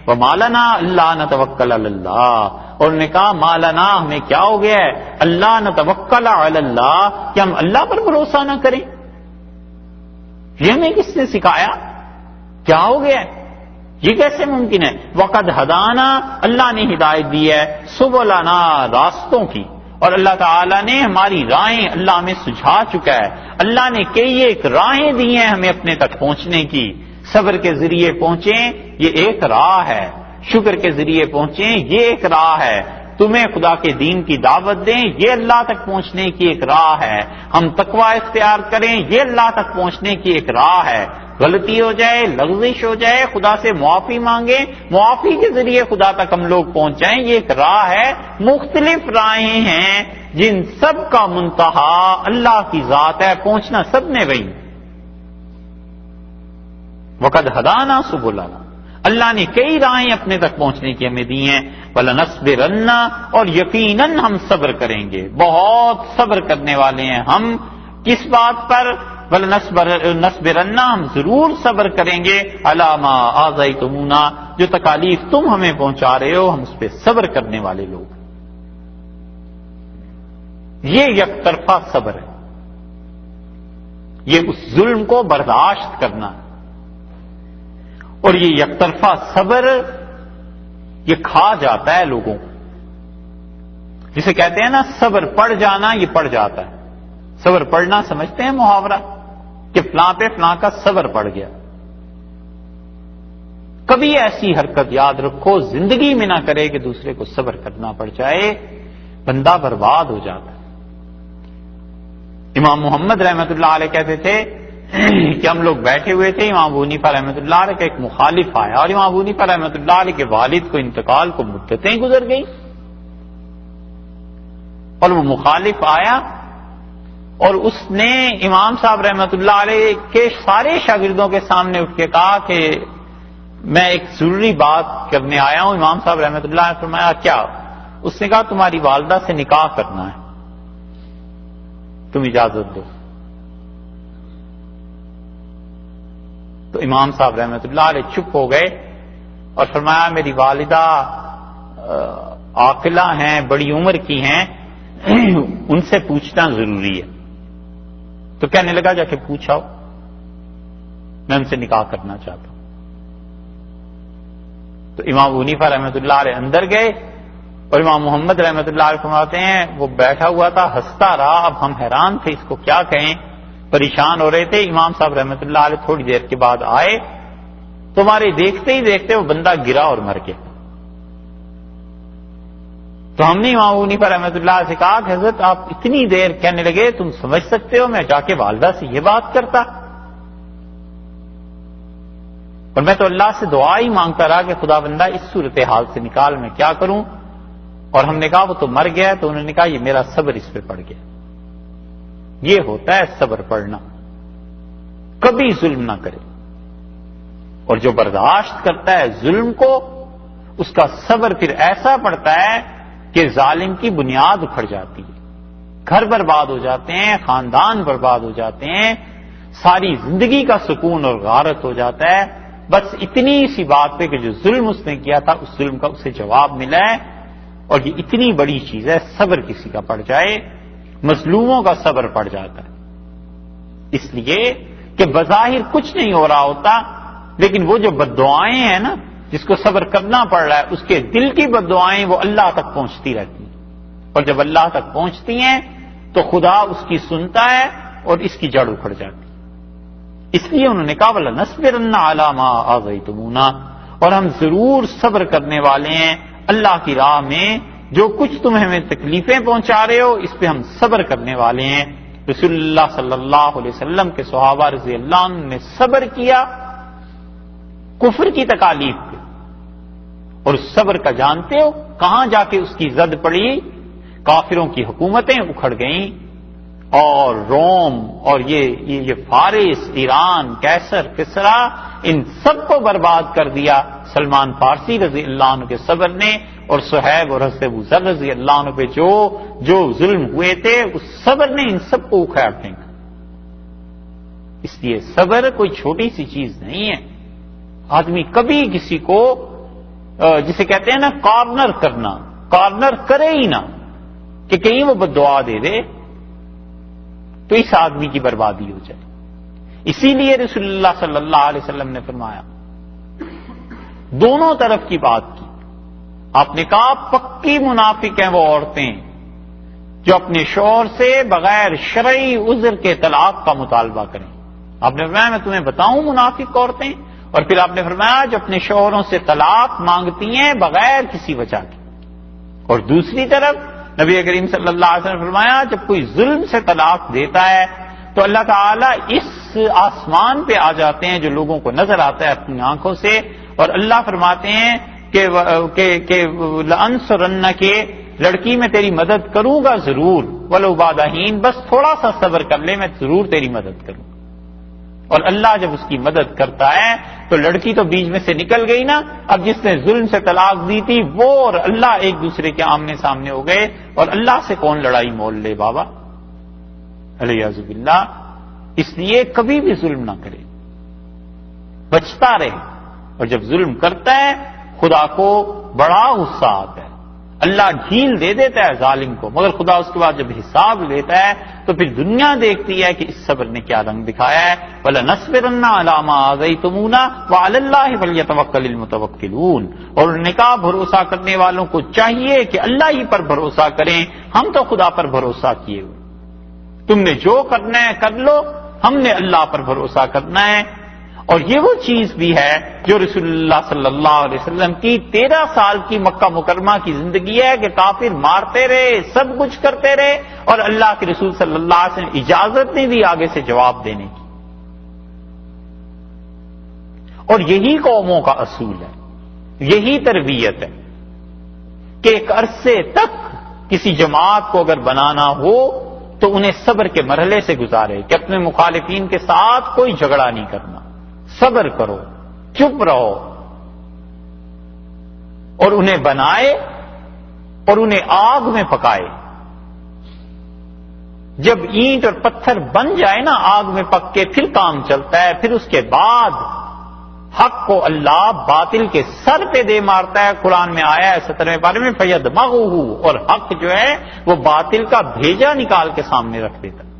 وَمَا لَنَا أَلَّا نَتَوَكَّلَ عَلَى اللَّهِ، اور انہوں نے کہا ما لنا، ہمیں کیا ہو گیا ہے، اللہ نتوکل علی اللہ، کہ ہم اللہ پر بھروسہ نہ کریں؟ یہ ہمیں کس نے سکھایا؟ کیا ہو گیا ہے؟ یہ کیسے ممکن ہے؟ وقد ہدانا، اللہ نے ہدایت دی ہے، سبلنا، راستوں کی، اور اللہ تعالیٰ نے ہماری راہیں اللہ ہمیں سجھا چکا ہے۔ اللہ نے کئی ایک راہیں دی ہیں ہمیں اپنے تک پہنچنے کی، صبر کے ذریعے پہنچیں یہ ایک راہ ہے، شکر کے ذریعے پہنچیں یہ ایک راہ ہے، تمہیں خدا کے دین کی دعوت دیں یہ اللہ تک پہنچنے کی ایک راہ ہے، ہم تقوی اختیار کریں یہ اللہ تک پہنچنے کی ایک راہ ہے، غلطی ہو جائے، لغزش ہو جائے، خدا سے معافی مانگیں، معافی کے ذریعے خدا تک ہم لوگ پہنچ جائیں، یہ ایک راہ ہے۔ مختلف راہیں ہیں جن سب کا منتہا اللہ کی ذات ہے، پہنچنا سب نے وہی۔ وقد ہدانا سبلنا، اللہ نے کئی راہیں اپنے تک پہنچنے کی ہمیں دی ہیں، وَلَنَصْبِرَنَّ، اور یقیناً ہم صبر کریں گے، بہت صبر کرنے والے ہیں ہم۔ کس بات پر؟ وَلَنَصْبِرَنَّ، ہم ضرور صبر کریں گے، عَلَىٰ مَا آذَيْتُمُونَا، جو تکالیف تم ہمیں پہنچا رہے ہو ہم اس پہ صبر کرنے والے لوگ۔ یہ یک طرفہ صبر ہے، یہ اس ظلم کو برداشت کرنا ہے، اور یہ یک طرفہ صبر یہ کھا جاتا ہے لوگوں کو، جسے کہتے ہیں نا صبر پڑ جانا، یہ پڑ جاتا ہے۔ صبر پڑنا سمجھتے ہیں محاورہ، کہ فلاں پہ فلاں کا صبر پڑ گیا۔ کبھی ایسی حرکت یاد رکھو زندگی میں نہ کرے کہ دوسرے کو صبر کرنا پڑ جائے، بندہ برباد ہو جاتا ہے۔ امام محمد رحمۃ اللہ علیہ کہتے تھے کہ ہم لوگ بیٹھے ہوئے تھے، امام ابو حنیفہ رحمۃ اللہ علیہ کا ایک مخالف آیا، اور امام ابو حنیفہ رحمۃ اللہ علیہ کے والد کو انتقال کو مدتیں گزر گئی، اور وہ مخالف آیا اور اس نے امام صاحب رحمۃ اللہ علیہ کے سارے شاگردوں کے سامنے اٹھ کے کہا کہ میں ایک ضروری بات کرنے آیا ہوں۔ امام صاحب رحمۃ اللہ نے فرمایا کیا؟ اس نے کہا تمہاری والدہ سے نکاح کرنا ہے، تم اجازت دو۔ تو امام صاحب رحمۃ اللہ علیہ چپ ہو گئے اور فرمایا میری والدہ عاقلہ ہیں، بڑی عمر کی ہیں، ان سے پوچھنا ضروری ہے۔ تو کہنے لگا جا کے پوچھاؤ، میں ان سے نکاح کرنا چاہتا ہوں۔ تو امام ابو حنیفہ رحمۃ اللہ علیہ اندر گئے، اور امام محمد رحمۃ اللہ علیہ فرماتے ہیں وہ بیٹھا ہوا تھا، ہنستا رہا، اب ہم حیران تھے اس کو کیا کہیں، پریشان ہو رہے تھے۔ امام صاحب رحمۃ اللہ علیہ تھوڑی دیر کے بعد آئے، تمہارے دیکھتے ہی دیکھتے وہ بندہ گرا اور مر گیا۔ تو ہم نے امام ابو حنیفہ رحمۃ اللہ علیہ سے کہا کہ حضرت آپ اتنی دیر، کہنے لگے تم سمجھ سکتے ہو میں جا کے والدہ سے یہ بات کرتا؟ اور میں تو اللہ سے دعا ہی مانگتا رہا کہ خدا بندہ اس صورتحال سے نکال، میں کیا کروں؟ اور ہم نے کہا وہ تو مر گیا، تو انہوں نے کہا یہ میرا صبر اس پہ پڑ گیا۔ یہ ہوتا ہے صبر پڑنا، کبھی ظلم نہ کرے، اور جو برداشت کرتا ہے ظلم کو اس کا صبر پھر ایسا پڑتا ہے کہ ظالم کی بنیاد اکھڑ جاتی ہے، گھر برباد ہو جاتے ہیں، خاندان برباد ہو جاتے ہیں، ساری زندگی کا سکون اور غارت ہو جاتا ہے، بس اتنی سی بات پہ کہ جو ظلم اس نے کیا تھا اس ظلم کا اسے جواب ملا ہے۔ اور یہ اتنی بڑی چیز ہے، صبر کسی کا پڑ جائے، مظلوموں کا صبر پڑ جاتا ہے، اس لیے کہ بظاہر کچھ نہیں ہو رہا ہوتا، لیکن وہ جو بددعائیں ہیں نا جس کو صبر کرنا پڑ رہا ہے، اس کے دل کی بددعائیں وہ اللہ تک پہنچتی رہتی ہیں، اور جب اللہ تک پہنچتی ہیں تو خدا اس کی سنتا ہے اور اس کی جڑ اکھڑ جاتی ہے۔ اس لیے انہوں نے کہا وَلَنَصْبِرَنَّ عَلَىٰ مَا آذَيْتُمُونَا، اور ہم ضرور صبر کرنے والے ہیں اللہ کی راہ میں، جو کچھ تم ہمیں تکلیفیں پہنچا رہے ہو اس پہ ہم صبر کرنے والے ہیں۔ رسول اللہ صلی اللہ علیہ وسلم کے صحابہ رضی اللہ عنہ نے صبر کیا کفر کی تکالیف پہ، اور اس صبر کا جانتے ہو کہاں جا کے اس کی زد پڑی؟ کافروں کی حکومتیں اکھڑ گئیں، اور روم اور یہ فارس، ایران، کیسر، کسرا، ان سب کو برباد کر دیا سلمان فارسی رضی اللہ عنہ کے صبر نے، اور صہیب اور حضرت ابو ذر رضی اللہ عنہ پہ جو ظلم ہوئے تھے اس صبر نے ان سب کو اکھاڑ پھینکا۔ اس لیے صبر کوئی چھوٹی سی چیز نہیں ہے، آدمی کبھی کسی کو جسے کہتے ہیں نا کارنر کرنا، کارنر کرے ہی نہ کہ کہیں وہ بد دعا دے دے تو اس آدمی کی بربادی ہو جائے۔ اسی لیے رسول اللہ صلی اللہ علیہ وسلم نے فرمایا، دونوں طرف کی بات کی۔ آپ نے کہا پکی منافق ہیں وہ عورتیں جو اپنے شوہر سے بغیر شرعی عذر کے طلاق کا مطالبہ کریں۔ آپ نے فرمایا میں تمہیں بتاؤں منافق عورتیں، اور پھر آپ نے فرمایا جو اپنے شوہروں سے طلاق مانگتی ہیں بغیر کسی وجہ کے۔ اور دوسری طرف نبی کریم صلی اللہ علیہ وسلم نے فرمایا جب کوئی ظلم سے طلاق دیتا ہے تو اللہ تعالیٰ اس آسمان پہ آ جاتے ہیں جو لوگوں کو نظر آتا ہے اپنی آنکھوں سے، اور اللہ فرماتے ہیں کہ لَأَنصُرَنَّكَ، لڑکی میں تیری مدد کروں گا ضرور، وَلَوْ بَعْدَ حِينٍ، بس تھوڑا سا صبر کر لے میں ضرور تیری مدد کروں۔ اور اللہ جب اس کی مدد کرتا ہے تو لڑکی تو بیچ میں سے نکل گئی نا، اب جس نے ظلم سے طلاق دی تھی وہ اور اللہ ایک دوسرے کے آمنے سامنے ہو گئے، اور اللہ سے کون لڑائی مول لے بابا، علیاذ باللہ۔ اس لیے کبھی بھی ظلم نہ کرے، بچتا رہے، اور جب ظلم کرتا ہے خدا کو بڑا غصہ آتا ہے، اللہ ڈھیل دے دیتا ہے ظالم کو، مگر خدا اس کے بعد جب حساب لیتا ہے تو پھر دنیا دیکھتی ہے کہ اس صبر نے کیا رنگ دکھایا ہے۔ وَلَنَصْبِرَنَّ عَلَىٰ مَا آذَيْتُمُونَا وَعَلَى اللَّهِ فَلْيَتَوَكَّلِ الْمُتَوَكِّلُونَ۔ اور انہوں نے کہا بھروسہ کرنے والوں کو چاہیے کہ اللہ ہی پر بھروسہ کریں، ہم تو خدا پر بھروسہ کیے ہوئے، تم نے جو کرنا ہے کر لو، ہم نے اللہ پر بھروسہ کرنا ہے۔ اور یہ وہ چیز بھی ہے جو رسول اللہ صلی اللہ علیہ وسلم کی 13 سال کی مکہ مکرمہ کی زندگی ہے کہ کافر مارتے رہے، سب کچھ کرتے رہے، اور اللہ کے رسول صلی اللہ علیہ وسلم اجازت نہیں دی آگے سے جواب دینے کی۔ اور یہی قوموں کا اصول ہے، یہی تربیت ہے کہ ایک عرصے تک کسی جماعت کو اگر بنانا ہو تو انہیں صبر کے مرحلے سے گزارے کہ اپنے مخالفین کے ساتھ کوئی جھگڑا نہیں کرنا، صبر کرو، چپ رہو، اور انہیں بنائے اور انہیں آگ میں پکائے۔ جب اینٹ اور پتھر بن جائے نا آگ میں پک کے، پھر کام چلتا ہے، پھر اس کے بعد حق کو اللہ باطل کے سر پہ دے مارتا ہے۔ قرآن میں آیا ہے 17ویں پارے میں فَيَدْمَغُهُ، اور حق جو ہے وہ باطل کا بھیجا نکال کے سامنے رکھ دیتا ہے۔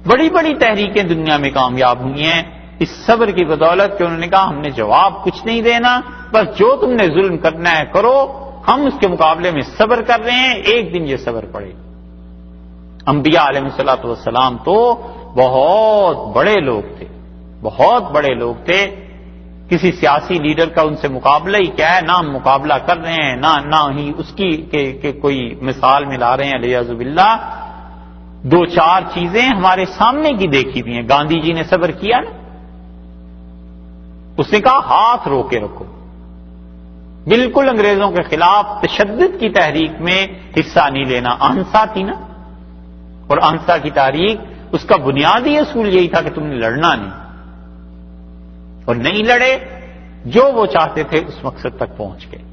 بڑی بڑی تحریکیں دنیا میں کامیاب ہوئی ہیں اس صبر کی بدولت کہ انہوں نے کہا ہم نے جواب کچھ نہیں دینا، بس جو تم نے ظلم کرنا ہے کرو، ہم اس کے مقابلے میں صبر کر رہے ہیں، ایک دن یہ صبر پڑے۔ انبیاء علیہ الصلوۃ والسلام تو بہت بڑے لوگ تھے، بہت بڑے لوگ تھے، کسی سیاسی لیڈر کا ان سے مقابلہ ہی کیا ہے، نہ ہم مقابلہ کر رہے ہیں نہ ہی اس کی کہ کوئی مثال ملا رہے ہیں، علیہ باللہ۔ 2-4 چیزیں ہمارے سامنے کی دیکھی بھی ہیں۔ گاندھی جی نے صبر کیا نا، اس نے کہا ہاتھ رو کے رکھو، بالکل انگریزوں کے خلاف تشدد کی تحریک میں حصہ نہیں لینا، اہنسا تھی نا، اور اہنسا کی تحریک اس کا بنیادی اصول یہی تھا کہ تم نے لڑنا نہیں، اور نہیں لڑے، جو وہ چاہتے تھے اس مقصد تک پہنچ گئے۔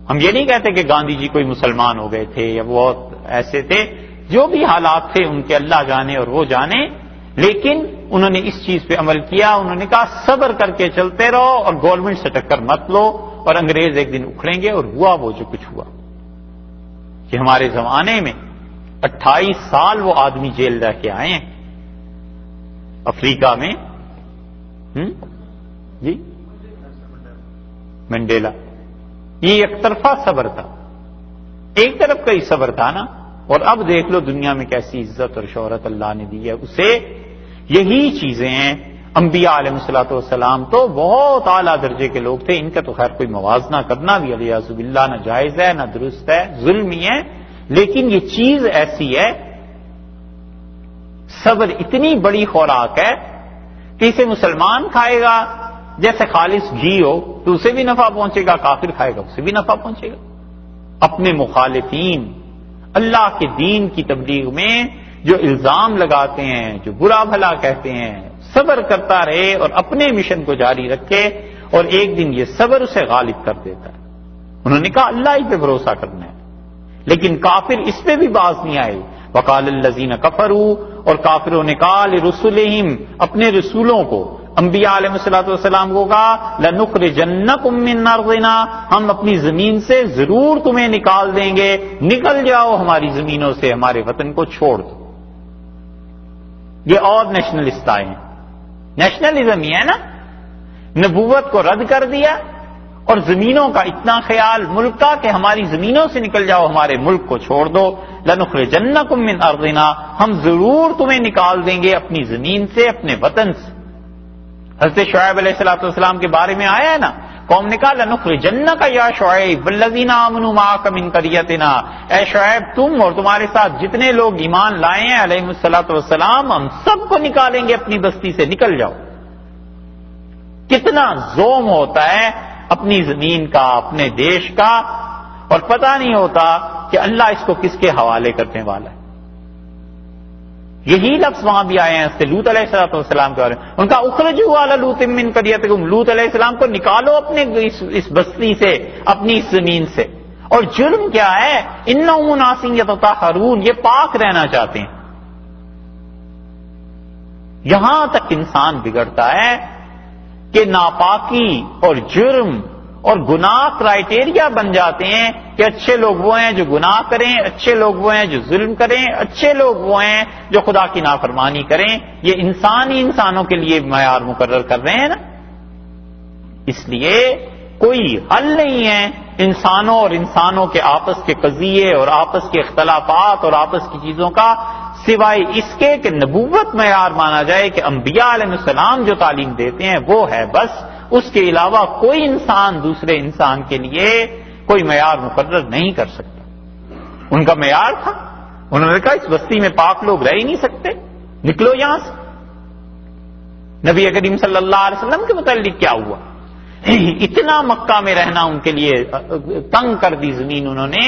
ہم یہ نہیں کہتے کہ گاندھی جی کوئی مسلمان ہو گئے تھے یا بہت ایسے تھے، جو بھی حالات تھے ان کے اللہ جانے اور وہ جانے، لیکن انہوں نے اس چیز پہ عمل کیا، انہوں نے کہا صبر کر کے چلتے رہو اور گورنمنٹ سے ٹکر مت لو، اور انگریز ایک دن اکھڑیں گے، اور ہوا وہ جو کچھ ہوا کہ ہمارے زمانے میں 28 سال وہ آدمی جیل رہ کے آئے ہیں افریقہ میں، جی منڈیلا۔ یہ ایک طرفہ صبر تھا، ایک طرف کا ہی صبر تھا نا، اور اب دیکھ لو دنیا میں کیسی عزت اور شہرت اللہ نے دی ہے اسے۔ یہی چیزیں ہیں، انبیاء علیہ الصلوۃ والسلام تو بہت اعلیٰ درجے کے لوگ تھے، ان کا تو خیر کوئی موازنہ کرنا بھی علیہ باللہ نہ جائز ہے نہ درست ہے، ظلم ہی ہے، لیکن یہ چیز ایسی ہے، صبر اتنی بڑی خوراک ہے کہ اسے مسلمان کھائے گا جیسے خالص گھی ہو تو اسے بھی نفع پہنچے گا، کافر کھائے گا اسے بھی نفع پہنچے گا۔ اپنے مخالفین اللہ کے دین کی تبلیغ میں جو الزام لگاتے ہیں، جو برا بھلا کہتے ہیں، صبر کرتا رہے اور اپنے مشن کو جاری رکھے، اور ایک دن یہ صبر اسے غالب کر دیتا ہے۔ انہوں نے کہا اللہ ہی پہ بھروسہ کرنا ہے، لیکن کافر اس پہ بھی باز نہیں آئے۔ وقال الذین کفروا، اور کافروں نے کہا لرسلہم، اپنے رسولوں کو، انبیاء علیہ السلام کو کہا لَنُخْرِجَنَّكُم مِّنْ أَرْضِنَا، ہم اپنی زمین سے ضرور تمہیں نکال دیں گے، نکل جاؤ ہماری زمینوں سے، ہمارے وطن کو چھوڑ دو۔ یہ اور نیشنلسٹ آئے ہیں، نیشنلزم ہی ہے نا، نبوت کو رد کر دیا اور زمینوں کا اتنا خیال ملک کا کہ ہماری زمینوں سے نکل جاؤ، ہمارے ملک کو چھوڑ دو۔ لَنُخْرِجَنَّكُم مِّنْ أَرْضِنَا، ہم ضرور تمہیں نکال دیں گے اپنی زمین سے، اپنے وطن سے۔ حضرت شعیب علیہ السلام کے بارے میں آیا ہے نا، قوم نے کہا لَنُخْرِجَنَّكَ يَا شُعَيْبُ وَالَّذِينَ آمَنُوا مَعَكَ مِنْ قَرْيَتِنَا، اے شعیب تم اور تمہارے ساتھ جتنے لوگ ایمان لائے ہیں علیہ السلام، ہم سب کو نکالیں گے اپنی بستی سے، نکل جاؤ۔ کتنا زوم ہوتا ہے اپنی زمین کا، اپنے دیش کا، اور پتہ نہیں ہوتا کہ اللہ اس کو کس کے حوالے کرنے والا ہے۔ یہی لفظ وہاں بھی آئے ہیں لوط علیہ السلام کے بارے میں، ان کا اخرجوا علی لوط من قریتکم، لوط علیہ السلام کو نکالو اپنے اس بستی سے، اپنی اس زمین سے۔ اور جرم کیا ہے؟ انہم اناس یتطہرون، یہ پاک رہنا چاہتے ہیں۔ یہاں تک انسان بگڑتا ہے کہ ناپاکی اور جرم اور گناہ کرائٹیریا بن جاتے ہیں کہ اچھے لوگ وہ ہیں جو گناہ کریں، اچھے لوگ وہ ہیں جو ظلم کریں، اچھے لوگ وہ ہیں جو خدا کی نافرمانی کریں۔ یہ انسان ہی انسانوں کے لیے معیار مقرر کر رہے ہیں نا۔ اس لیے کوئی حل نہیں ہے انسانوں اور انسانوں کے آپس کے قضیے اور آپس کے اختلافات اور آپس کی چیزوں کا، سوائے اس کے کہ نبوت معیار مانا جائے کہ انبیاء علیہ السلام جو تعلیم دیتے ہیں وہ ہے بس، اس کے علاوہ کوئی انسان دوسرے انسان کے لیے کوئی معیار مقرر نہیں کر سکتا۔ ان کا معیار تھا، انہوں نے کہا اس بستی میں پاک لوگ رہ ہی نہیں سکتے، نکلو یہاں سے۔ نبی کریم صلی اللہ علیہ وسلم کے متعلق کیا ہوا؟ اتنا مکہ میں رہنا ان کے لیے تنگ کر دی زمین انہوں نے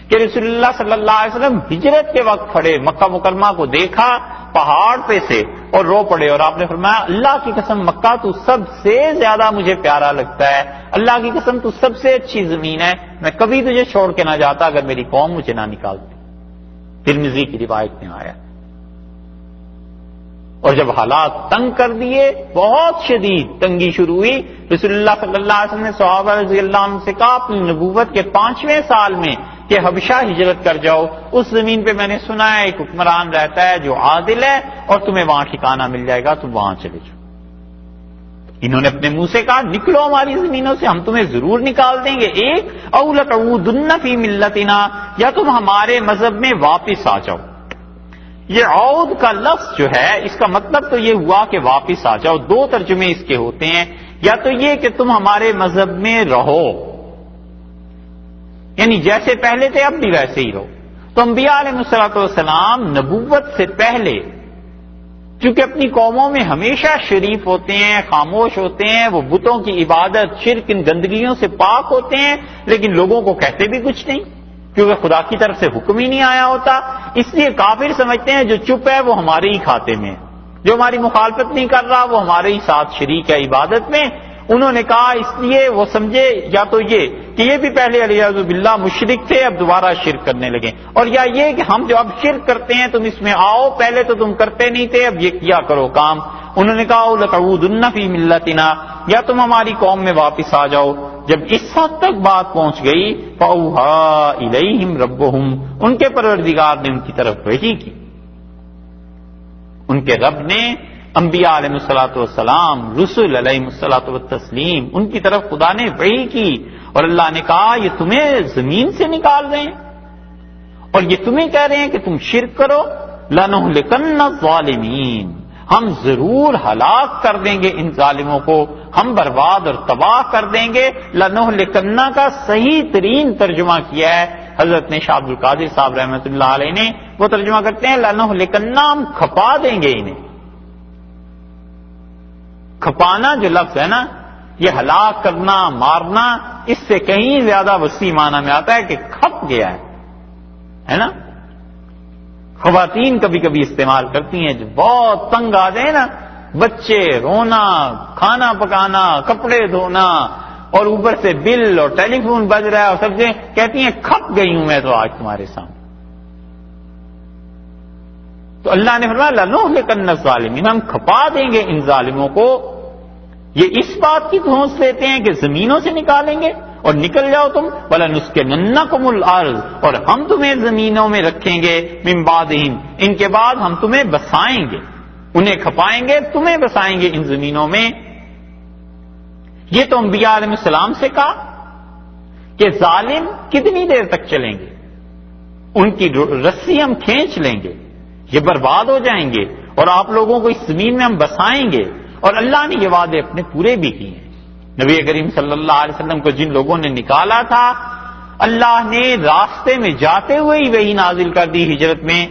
کہ رسول اللہ صلی اللہ علیہ وسلم ہجرت کے وقت کھڑے مکہ مکرمہ کو دیکھا پہاڑ پہ سے اور رو پڑے، اور آپ نے فرمایا اللہ کی قسم مکہ تو سب سے زیادہ مجھے پیارا لگتا ہے، اللہ کی قسم تو سب سے اچھی زمین ہے، میں کبھی تجھے چھوڑ کے نہ جاتا اگر میری قوم مجھے نہ نکالتی۔ ترمذی کی روایت میں آیا۔ اور جب حالات تنگ کر دیے، بہت شدید تنگی شروع ہوئی، رسول اللہ صلی اللہ علیہ وسلم نے صحابہ رضی اللہ عنہ سے کہا اپنی نبوت کے 5ویں سال میں کہ حبشہ ہجرت کر جاؤ، اس زمین پہ میں نے سنا ہے ایک حکمران رہتا ہے جو عادل ہے اور تمہیں وہاں ٹھکانہ مل جائے گا، تم وہاں چلے جاؤ۔ انہوں نے اپنے منہ سے کہا نکلو ہماری زمینوں سے، ہم تمہیں ضرور نکال دیں گے، ایک او لتعودن فی ملتنا، یا تم ہمارے مذہب میں واپس آ جاؤ۔ یہ عود کا لفظ جو ہے اس کا مطلب تو یہ ہوا کہ واپس آ جاؤ، دو ترجمے اس کے ہوتے ہیں، یا تو یہ کہ تم ہمارے مذہب میں رہو، یعنی جیسے پہلے تھے اب بھی ویسے ہی رہو۔ تو انبیاء علیہ السلام نبوت سے پہلے چونکہ اپنی قوموں میں ہمیشہ شریف ہوتے ہیں، خاموش ہوتے ہیں، وہ بتوں کی عبادت، شرک، ان گندگیوں سے پاک ہوتے ہیں، لیکن لوگوں کو کہتے بھی کچھ نہیں کیونکہ خدا کی طرف سے حکم ہی نہیں آیا ہوتا۔ اس لیے کافر سمجھتے ہیں جو چپ ہے وہ ہمارے ہی کھاتے میں، جو ہماری مخالفت نہیں کر رہا وہ ہمارے ہی ساتھ شریک ہے عبادت میں۔ انہوں نے کہا اس لیے وہ سمجھے یا تو یہ کہ یہ بھی پہلے علیہ باللہ مشرک تھے اب دوبارہ شرک کرنے لگے، اور یا یہ کہ ہم جو اب شرک کرتے ہیں تم اس میں آؤ، پہلے تو تم کرتے نہیں تھے اب یہ کیا کرو کام۔ انہوں نے کہا لتعودن فی ملتنا، یا تم ہماری قوم میں واپس آ جاؤ۔ جب اس حد تک بات پہنچ گئی فاوحا الیہم ربہم، ان کے پروردگار نے ان کی طرف وحی کی، ان کے رب نے انبیاء علیہ السلام، رسول علیہ السلام ان کی طرف خدا نے وحی کی، اور اللہ نے کہا یہ تمہیں زمین سے نکال رہے ہیں اور یہ تمہیں کہہ رہے ہیں کہ تم شرک کرو، لنہلکن الظالمین، ہم ضرور ہلاک کر دیں گے ان ظالموں کو، ہم برباد اور تباہ کر دیں گے۔ لنہلکن کا صحیح ترین ترجمہ کیا ہے حضرت نے شاہ عبد القادر صاحب رحمۃ اللہ علیہ نے، وہ ترجمہ کرتے ہیں لنہلکن، ہم کھپا دیں گے انہیں۔ کھپانا جو لفظ ہے نا، یہ ہلاک کرنا، مارنا، اس سے کہیں زیادہ وسیع معنی میں آتا ہے کہ کھپ گیا ہے نا۔ خواتین کبھی کبھی استعمال کرتی ہیں جو بہت تنگ آ جائیں نا، بچے، رونا، کھانا پکانا، کپڑے دھونا، اور اوپر سے بل اور ٹیلی فون بج رہا ہے اور سب سے کہتی ہیں کھپ گئی ہوں میں تو آج تمہارے سامنے۔ تو اللہ نے فرمایا لنہلکن الظالمین، ہم کھپا دیں گے ان ظالموں کو، یہ اس بات کی دھونس لیتے ہیں کہ زمینوں سے نکالیں گے اور نکل جاؤ تم، وَلَنُسْكِنَنَّكُمُ الْأَرْضَ، اور ہم تمہیں زمینوں میں رکھیں گے، مِن بَعْدِهِمْ، ان کے بعد ہم تمہیں بسائیں گے، انہیں کھپائیں گے، تمہیں بسائیں گے ان زمینوں میں۔ یہ تو انبیاء علیہ السلام سے کہا کہ ظالم کتنی دیر تک چلیں گے، ان کی رسی ہم کھینچ لیں گے، یہ برباد ہو جائیں گے، اور آپ لوگوں کو اس زمین میں ہم بسائیں گے۔ اور اللہ نے یہ وعدے اپنے پورے بھی کیے ہیں۔ نبی کریم صلی اللہ علیہ وسلم کو جن لوگوں نے نکالا تھا، اللہ نے راستے میں جاتے ہوئے ہی وحی نازل کر دی ہجرت میں،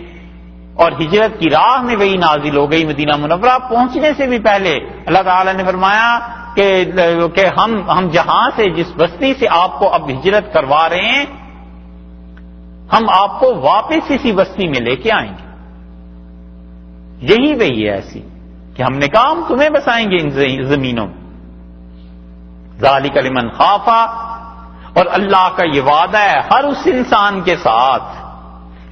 اور ہجرت کی راہ میں وحی نازل ہو گئی۔ مدینہ منورہ پہنچنے سے بھی پہلے اللہ تعالی نے فرمایا کہ ہم جہاں سے، جس بستی سے آپ کو اب ہجرت کروا رہے ہیں، ہم آپ کو واپس اسی بستی میں لے کے آئیں گے۔ یہی وہی ہے ایسی کہ ہم نے کہا ہم تمہیں بسائیں گے ان زمینوں میں۔ ذالک لمن خاف، اور اللہ کا یہ وعدہ ہے ہر اس انسان کے ساتھ۔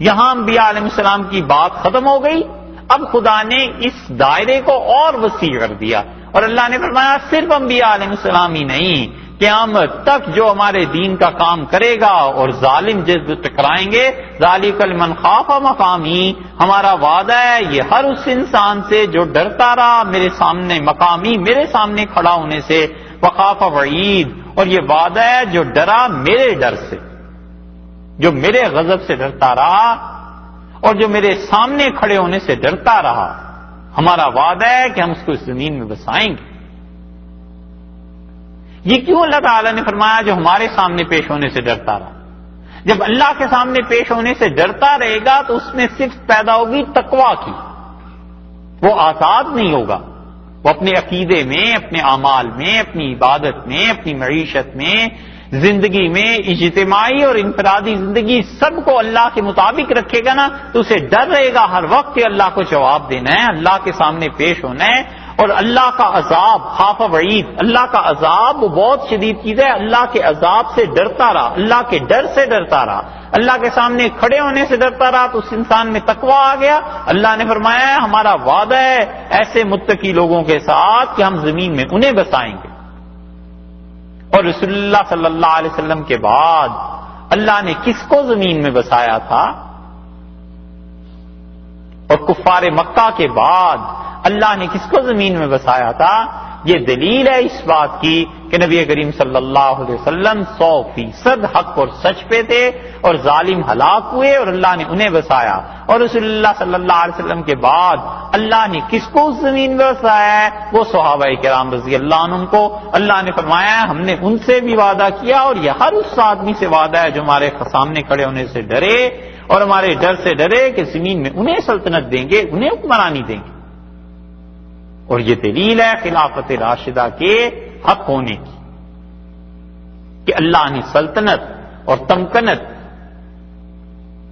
یہاں انبیاء علیہ السلام کی بات ختم ہو گئی، اب خدا نے اس دائرے کو اور وسیع کر دیا، اور اللہ نے فرمایا صرف انبیاء علیہ السلام ہی نہیں، قیامت تک جو ہمارے دین کا کام کرے گا اور ظالم جس ٹکرائیں گے، ذالک لمن خاف مقامی، ہمارا وعدہ ہے یہ ہر اس انسان سے جو ڈرتا رہا میرے سامنے، مقامی میرے سامنے کھڑا ہونے سے، وخاف وعید، اور یہ وعدہ ہے جو ڈرا میرے ڈر سے، جو میرے غضب سے ڈرتا رہا اور جو میرے سامنے کھڑے ہونے سے ڈرتا رہا، ہمارا وعدہ ہے کہ ہم اس کو اس زمین میں بسائیں گے۔ یہ کیوں اللہ تعالیٰ نے فرمایا جو ہمارے سامنے پیش ہونے سے ڈرتا رہا؟ جب اللہ کے سامنے پیش ہونے سے ڈرتا رہے گا تو اس میں صرف پیدا ہوگی تقویٰ کی، وہ آزاد نہیں ہوگا، وہ اپنے عقیدے میں، اپنے اعمال میں، اپنی عبادت میں، اپنی معیشت میں، زندگی میں، اجتماعی اور انفرادی زندگی سب کو اللہ کے مطابق رکھے گا نا، تو اسے ڈر رہے گا ہر وقت کہ اللہ کو جواب دینا ہے، اللہ کے سامنے پیش ہونا ہے۔ اور اللہ کا عذاب، خوف وعید، اللہ کا عذاب وہ بہت شدید چیز ہے، اللہ کے عذاب سے ڈرتا رہا، اللہ کے ڈر سے ڈرتا رہا، اللہ کے سامنے کھڑے ہونے سے ڈرتا رہا، تو اس انسان میں تقویٰ آ گیا۔ اللہ نے فرمایا ہے ہمارا وعدہ ہے ایسے متقی لوگوں کے ساتھ کہ ہم زمین میں انہیں بسائیں گے۔ اور رسول اللہ صلی اللہ علیہ وسلم کے بعد اللہ نے کس کو زمین میں بسایا تھا؟ اور کفار مکہ کے بعد اللہ نے کس کو زمین میں بسایا تھا؟ یہ دلیل ہے اس بات کی کہ نبی کریم صلی اللہ علیہ وسلم 100% حق اور سچ پہ تھے، اور ظالم ہلاک ہوئے اور اللہ نے انہیں بسایا۔ اور رسول اللہ صلی اللہ علیہ وسلم کے بعد اللہ نے کس کو اس زمین میں بسایا ہے؟ وہ صحابہ کرام رضی اللہ عنہم کو۔ اللہ نے فرمایا ہم نے ان سے بھی وعدہ کیا، اور یہ ہر اس آدمی سے وعدہ ہے جو ہمارے سامنے کھڑے ہونے سے ڈرے اور ہمارے ڈر سے ڈرے کہ زمین میں انہیں سلطنت دیں گے، انہیں حکمرانی دیں گے۔ اور یہ دلیل ہے خلافت راشدہ کے حق ہونے کی کہ اللہ نے سلطنت اور تمکنت،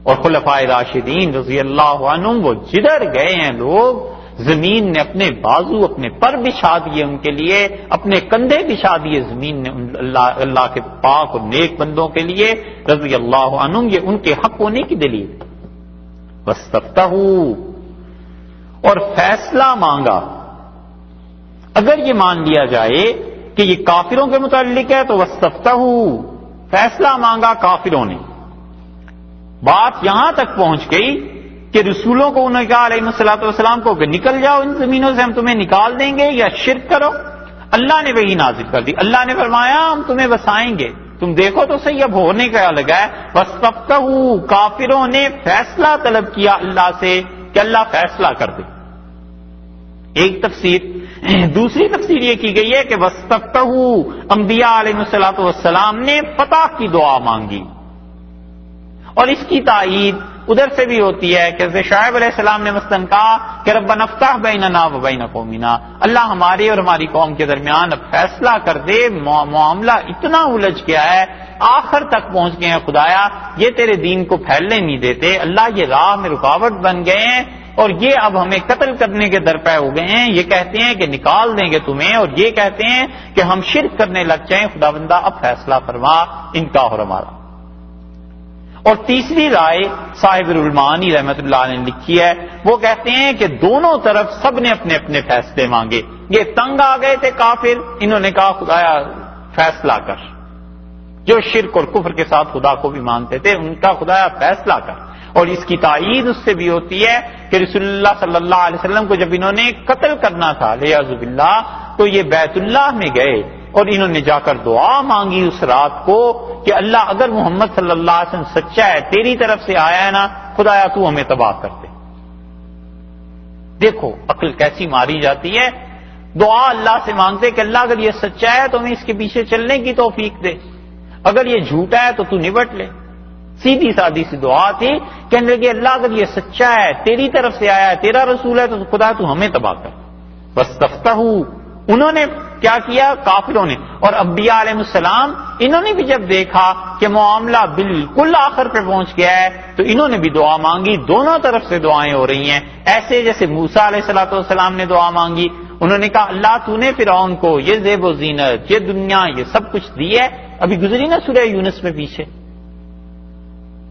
اور خلفائے راشدین رضی اللہ عنہم وہ جدھر گئے ہیں لوگ، زمین نے اپنے بازو، اپنے پر بچھا دیے ان کے لیے، اپنے کندھے بچھا دیے زمین نے اللہ کے پاک اور نیک بندوں کے لیے رضی اللہ عنہم۔ یہ ان کے حق ہونے کی دلیل۔ واستفتحوا، اور فیصلہ مانگا۔ اگر یہ مان لیا جائے کہ یہ کافروں کے متعلق ہے تو واستفتحوا، فیصلہ مانگا کافروں نے۔ بات یہاں تک پہنچ گئی کہ رسولوں کو انہوں نے کہا علیہ الصلوۃ والسلام کو کہ نکل جاؤ ان زمینوں سے، ہم تمہیں نکال دیں گے یا شرک کرو۔ اللہ نے وہی نازل کر دی، اللہ نے فرمایا ہم تمہیں بسائیں گے، تم دیکھو تو صحیح اب ہونے کا لگا ہے۔ واستفتحوا، کافروں نے فیصلہ طلب کیا اللہ سے کہ اللہ فیصلہ کر دے۔ ایک تفسیر، دوسری تفسیر یہ کی گئی ہے کہ واستفتحوا، انبیاء علیہ الصلوۃ والسلام نے فتح کی دعا مانگی، اور اس کی تائید ادھر سے بھی ہوتی ہے کہ شعیب علیہ السلام نے مثلاً کہا کہ ربنا افتح بیننا و بین قومنا، اللہ ہمارے اور ہماری قوم کے درمیان اب فیصلہ کر دے، معاملہ اتنا الجھ گیا ہے، آخر تک پہنچ گئے ہیں خدایا، یہ تیرے دین کو پھیلنے نہیں دیتے، اللہ یہ راہ میں رکاوٹ بن گئے ہیں، اور یہ اب ہمیں قتل کرنے کے درپے ہو گئے ہیں، یہ کہتے ہیں کہ نکال دیں گے تمہیں، اور یہ کہتے ہیں کہ ہم شرک کرنے لگ جائیں، خدا بندہ اب فیصلہ فرما ان کا اور ہمارا۔ اور تیسری رائے صاحب العلمانی رحمت اللہ علیہ نے لکھی ہے، وہ کہتے ہیں کہ دونوں طرف سب نے اپنے اپنے فیصلے مانگے. یہ تنگ آ گئے تھے کافر، انہوں نے کہا خدایا فیصلہ کر. جو شرک اور کفر کے ساتھ خدا کو بھی مانتے تھے ان کا خدایا فیصلہ کر. اور اس کی تائید اس سے بھی ہوتی ہے کہ رسول اللہ صلی اللہ علیہ وسلم کو جب انہوں نے قتل کرنا تھا لیاذ باللہ، تو یہ بیت اللہ میں گئے اور انہوں نے جا کر دعا مانگی اس رات کو کہ اللہ اگر محمد صلی اللہ علیہ وسلم سچا ہے، تیری طرف سے آیا ہے نا، خدایا تو ہمیں تباہ کر دے. دیکھو عقل کیسی ماری جاتی ہے. دعا اللہ سے مانگتے کہ اللہ اگر یہ سچا ہے تو ہمیں اس کے پیچھے چلنے کی توفیق دے، اگر یہ جھوٹا ہے تو تو نبٹ لے. سیدھی سادی سی دعا تھی، کہنے لگے اللہ اگر یہ سچا ہے، تیری طرف سے آیا ہے، تیرا رسول ہے، تو خدا تو ہمیں تباہ کر. بس تفتحو، انہوں نے کیا کیا کافروں نے. اور انبیاء علیہ السلام انہوں نے بھی جب دیکھا کہ معاملہ بالکل آخر پہ پہنچ گیا ہے تو انہوں نے بھی دعا مانگی. دونوں طرف سے دعائیں ہو رہی ہیں. ایسے جیسے موسیٰ علیہ السلام نے دعا مانگی، انہوں نے کہا اللہ تو نے فرعون کو یہ زیب و زینت، یہ دنیا، یہ سب کچھ دی ہے. ابھی گزری نا سورہ یونس میں پیچھے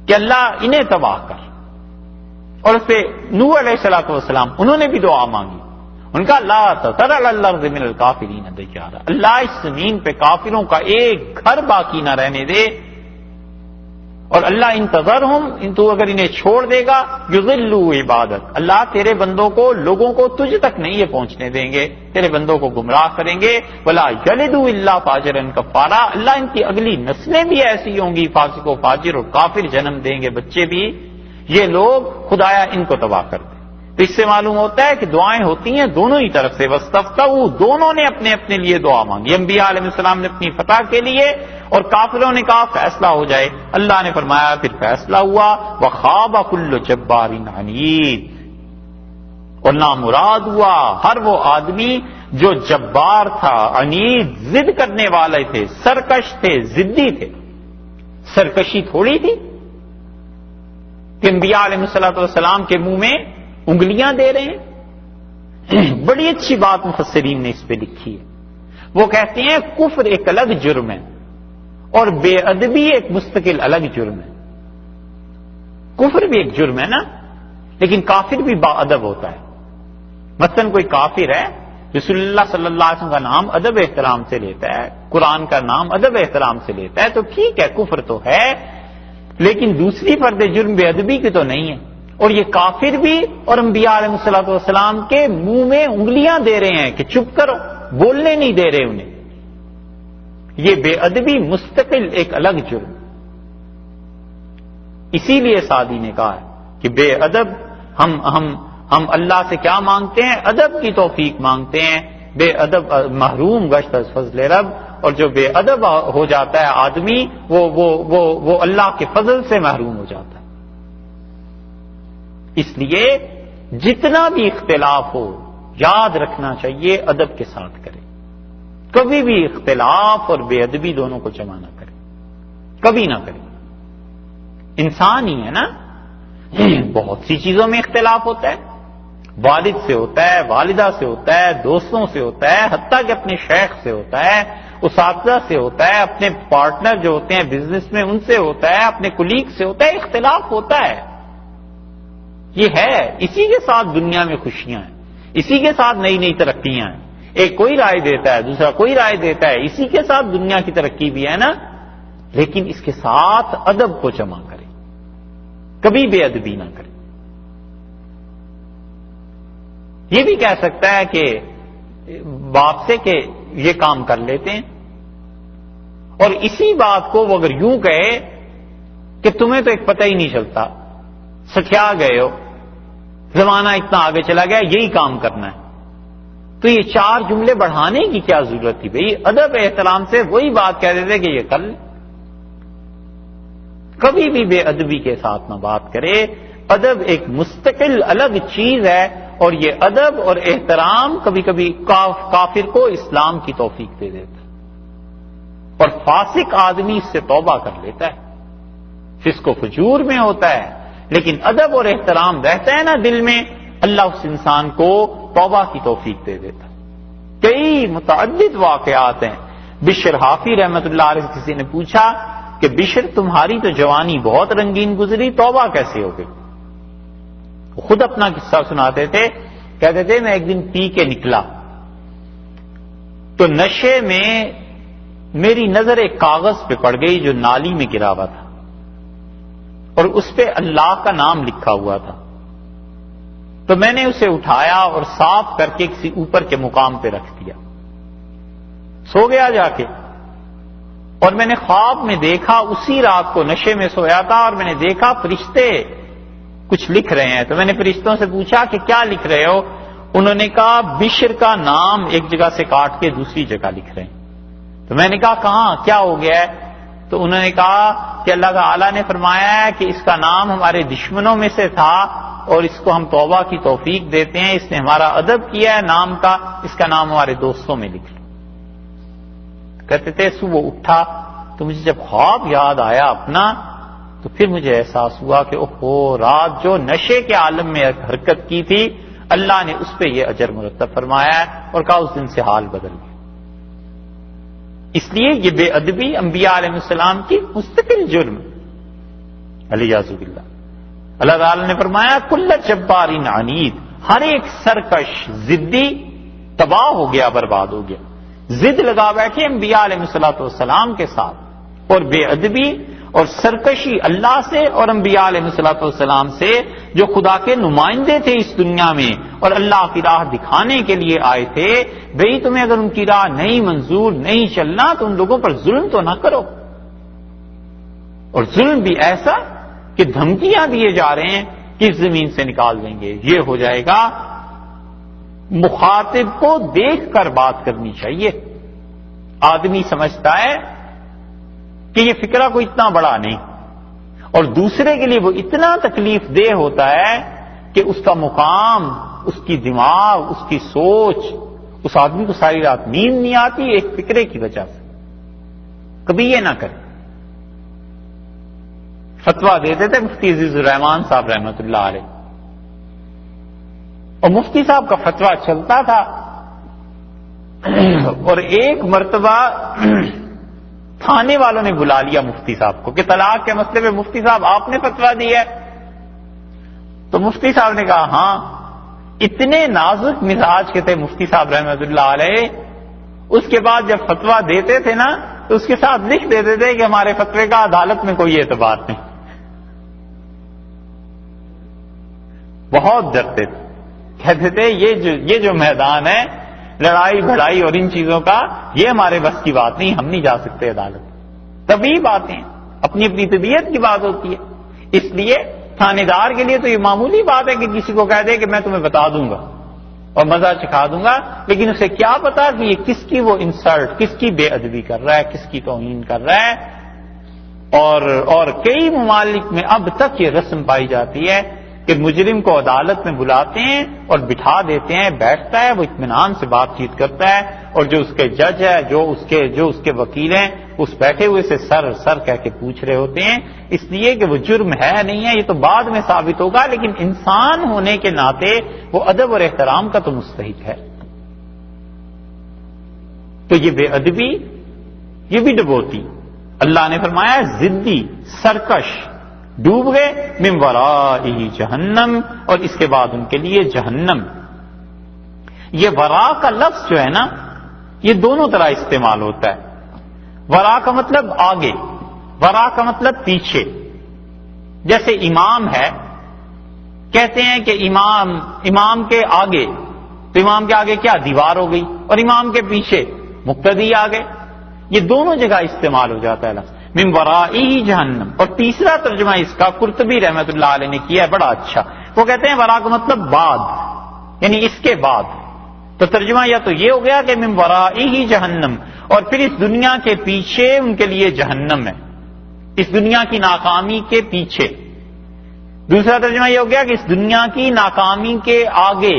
کہ اللہ انہیں تباہ کر. اور اس پہ نوح علیہ السلام انہوں نے بھی دعا مانگی. ان کا لا تذر علی الارض من الکافرین دیارا، اللہ اس زمین پہ کافروں کا ایک گھر باقی نہ رہنے دے. اور اللہ انتظرہم، تو اگر انہیں چھوڑ دے گا، یضلوا عبادت، اللہ تیرے بندوں کو، لوگوں کو تجھ تک نہیں یہ پہنچنے دیں گے، تیرے بندوں کو گمراہ کریں گے. ولا یلدوا الا فاجرا کفارا، اللہ ان کی اگلی نسلیں بھی ایسی ہوں گی، فاسق و فاجر اور کافر جنم دیں گے بچے بھی. یہ لوگ خدایا ان کو تباہ کر دے. تو اس سے معلوم ہوتا ہے کہ دعائیں ہوتی ہیں دونوں ہی طرف سے. واستفتحوا، دونوں نے اپنے اپنے لیے دعا مانگی. انبیاء علیہ السلام نے اپنی فتح کے لیے اور کافروں نے کہا فیصلہ ہو جائے. اللہ نے فرمایا پھر فیصلہ ہوا. وخاب کل جبار عنید، اور نامراد ہوا ہر وہ آدمی جو جبار تھا، عنید، ضد کرنے والے تھے، سرکش تھے، ضدی تھے. سرکشی تھوڑی تھی کہ انبیاء علیہ السلام کے منہ میں انگلیاں دے رہے ہیں. بڑی اچھی بات مفسرین نے اس پہ لکھی ہے. وہ کہتے ہیں کفر ایک الگ جرم ہے اور بے ادبی ایک مستقل الگ جرم ہے. کفر بھی ایک جرم ہے نا، لیکن کافر بھی با ادب ہوتا ہے. مثلا کوئی کافر ہے، رسول اللہ صلی اللہ علیہ وسلم کا نام ادب احترام سے لیتا ہے، قرآن کا نام ادب احترام سے لیتا ہے، تو ٹھیک ہے کفر تو ہے، لیکن دوسری فرد جرم بے ادبی کی تو نہیں ہے. اور یہ کافر بھی اور انبیاء علیہ السلام کے منہ میں انگلیاں دے رہے ہیں کہ چپ کرو، بولنے نہیں دے رہے انہیں. یہ بے ادبی مستقل ایک الگ جرم. اسی لیے سعدی نے کہا ہے کہ بے ادب ہم اللہ سے کیا مانگتے ہیں؟ ادب کی توفیق مانگتے ہیں. بے ادب محروم گشت از فضل رب، اور جو بے ادب ہو جاتا ہے آدمی وہ اللہ کے فضل سے محروم ہو جاتا ہے. اس لیے جتنا بھی اختلاف ہو یاد رکھنا چاہیے ادب کے ساتھ کرے. کبھی بھی اختلاف اور بے ادبی دونوں کو جمع نہ کرے، کبھی نہ کرے. انسان ہی ہے نا، بہت سی چیزوں میں اختلاف ہوتا ہے. والد سے ہوتا ہے، والدہ سے ہوتا ہے، دوستوں سے ہوتا ہے، حتیٰ کہ اپنے شیخ سے ہوتا ہے، اساتذہ سے ہوتا ہے، اپنے پارٹنر جو ہوتے ہیں بزنس میں ان سے ہوتا ہے، اپنے کولیگ سے ہوتا ہے. اختلاف ہوتا ہے، یہ ہے. اسی کے ساتھ دنیا میں خوشیاں ہیں، اسی کے ساتھ نئی نئی ترقیاں ہیں. ایک کوئی رائے دیتا ہے، دوسرا کوئی رائے دیتا ہے، اسی کے ساتھ دنیا کی ترقی بھی ہے نا. لیکن اس کے ساتھ ادب کو جمع کرے، کبھی بے ادبی نہ کرے. یہ بھی کہہ سکتا ہے کہ باپ سے کہ یہ کام کر لیتے ہیں، اور اسی بات کو وہ اگر یوں کہے کہ تمہیں تو ایک پتہ ہی نہیں چلتا، سٹیا گئے ہو، زمانہ اتنا آگے چلا گیا، یہی کام کرنا ہے. تو یہ چار جملے بڑھانے کی کیا ضرورت تھی بھئی؟ ادب احترام سے وہی بات کہہ دیتے کہ یہ کر لیں. کبھی بھی بے ادبی کے ساتھ نہ بات کرے. ادب ایک مستقل الگ چیز ہے، اور یہ ادب اور احترام کبھی کبھی کافر کو اسلام کی توفیق دے دیتا ہے، اور فاسق آدمی اس سے توبہ کر لیتا ہے، فسق و فجور میں ہوتا ہے. لیکن ادب اور احترام رہتا ہے نا دل میں، اللہ اس انسان کو توبہ کی توفیق دے دیتا. کئی متعدد واقعات ہیں. بشر حافی رحمت اللہ علیہ کسی نے پوچھا کہ بشر تمہاری تو جوانی بہت رنگین گزری، توبہ کیسے ہو گئی؟ خود اپنا قصہ سناتے تھے، کہتے تھے میں ایک دن پی کے نکلا تو نشے میں میری نظر ایک کاغذ پہ پڑ گئی جو نالی میں گرا ہوا تھا، اور اس پہ اللہ کا نام لکھا ہوا تھا، تو میں نے اسے اٹھایا اور صاف کر کے کسی اوپر کے مقام پہ رکھ دیا، سو گیا جا کے۔ اور میں نے خواب میں دیکھا، اسی رات کو نشے میں سویا تھا، اور میں نے دیکھا فرشتے کچھ لکھ رہے ہیں، تو میں نے فرشتوں سے پوچھا کہ کیا لکھ رہے ہو؟ انہوں نے کہا بشر کا نام ایک جگہ سے کاٹ کے دوسری جگہ لکھ رہے ہیں۔ تو میں نے کہا کہاں، کیا ہو گیا ہے؟ تو انہوں نے کہا کہ اللہ تعالیٰ نے فرمایا ہے کہ اس کا نام ہمارے دشمنوں میں سے تھا اور اس کو ہم توبہ کی توفیق دیتے ہیں، اس نے ہمارا ادب کیا ہے نام کا، اس کا نام ہمارے دوستوں میں لکھ لو۔ کہتے تھے صبح اٹھا تو مجھے جب خواب یاد آیا اپنا، تو پھر مجھے احساس ہوا کہ اوہو، رات جو نشے کے عالم میں حرکت کی تھی، اللہ نے اس پہ یہ اجر مرتب فرمایا ہے، اور کہا اس دن سے حال بدل گیا۔ اس لیے یہ بے ادبی انبیاء علیہ السلام کی مستقل جرم، علیہ باللہ۔ اللہ تعالی نے فرمایا کل جبار عنید، ہر ایک سرکش ضدی تباہ ہو گیا، برباد ہو گیا، ضد لگا بیٹھے انبیاء علیہ السلام کے ساتھ، اور بے ادبی اور سرکشی اللہ سے اور انبیاء علیہ السلام سے جو خدا کے نمائندے تھے اس دنیا میں اور اللہ کی راہ دکھانے کے لیے آئے تھے، بھئی تمہیں اگر ان کی راہ نہیں منظور، نہیں چلنا تو ان لوگوں پر ظلم تو نہ کرو، اور ظلم بھی ایسا کہ دھمکیاں دیے جا رہے ہیں کہ اس زمین سے نکال دیں گے، یہ ہو جائے گا۔ مخاطب کو دیکھ کر بات کرنی چاہیے۔ آدمی سمجھتا ہے کہ یہ فکرہ کوئی اتنا بڑا نہیں، اور دوسرے کے لیے وہ اتنا تکلیف دہ ہوتا ہے کہ اس کا مقام، اس کی دماغ، اس کی سوچ، اس آدمی کو ساری رات نیند نہیں آتی ایک فکرے کی وجہ سے۔ کبھی یہ نہ کرے۔ فتویٰ دیتے تھے مفتی عزیز الرحمان صاحب رحمۃ اللہ علیہ، اور مفتی صاحب کا فتویٰ چلتا تھا، اور ایک مرتبہ تھانے والوں نے بلا لیا مفتی صاحب کو کہ طلاق کے مسئلے پہ مفتی صاحب آپ نے فتویٰ دیا ہے۔ تو مفتی صاحب نے کہا ہاں۔ اتنے نازک مزاج کے تھے مفتی صاحب رحمۃ اللہ علیہ، اس کے بعد جب فتویٰ دیتے تھے نا تو اس کے ساتھ لکھ دیتے تھے کہ ہمارے فتوے کا عدالت میں کوئی اعتبار نہیں۔ بہت ڈرتے تھے، کہتے تھے یہ جو میدان ہے لڑائی بھڑائی اور ان چیزوں کا، یہ ہمارے بس کی بات نہیں، ہم نہیں جا سکتے عدالت۔ تبھی باتیں اپنی اپنی طبیعت کی بات ہوتی ہے۔ اس لیے تھانے دار کے لیے تو یہ معمولی بات ہے کہ کسی کو کہہ دے کہ میں تمہیں بتا دوں گا اور مزہ چکھا دوں گا، لیکن اسے کیا پتا کہ یہ کس کی وہ انسلٹ، کس کی بے ادبی کر رہا ہے، کس کی توہین کر رہا ہے۔ اور کئی ممالک میں اب تک یہ رسم پائی جاتی ہے کہ مجرم کو عدالت میں بلاتے ہیں اور بٹھا دیتے ہیں، بیٹھتا ہے، وہ اطمینان سے بات چیت کرتا ہے، اور جو اس کے جج ہے، جو اس کے وکیل ہیں، اس بیٹھے ہوئے سے سر کہہ کے پوچھ رہے ہوتے ہیں، اس لیے کہ وہ جرم ہے نہیں ہے یہ تو بعد میں ثابت ہوگا، لیکن انسان ہونے کے ناطے وہ ادب اور احترام کا تو مستحق ہے۔ تو یہ بے ادبی، یہ بھی ڈبوتی، اللہ نے فرمایا ضدی، سرکش، ڈوب گئے، من ورائہ جہنم، اور اس کے بعد ان کے لیے جہنم۔ یہ ورا کا لفظ جو ہے نا، یہ دونوں طرح استعمال ہوتا ہے۔ ورا کا مطلب آگے، ورا کا مطلب پیچھے۔ جیسے امام ہے، کہتے ہیں کہ امام کے آگے، تو امام کے آگے کیا دیوار ہو گئی، اور امام کے پیچھے مقتدی آگے۔ یہ دونوں جگہ استعمال ہو جاتا ہے لفظ من ورائہ جہنم۔ اور تیسرا ترجمہ اس کا قرطبی رحمۃ اللہ علیہ نے کیا ہے بڑا اچھا، وہ کہتے ہیں ورا کا مطلب بعد، یعنی اس کے بعد۔ تو ترجمہ یا تو یہ ہو گیا کہ من ورائہ جہنم، اور پھر اس دنیا کے پیچھے ان کے لیے جہنم ہے، اس دنیا کی ناکامی کے پیچھے۔ دوسرا ترجمہ یہ ہو گیا کہ اس دنیا کی ناکامی کے آگے،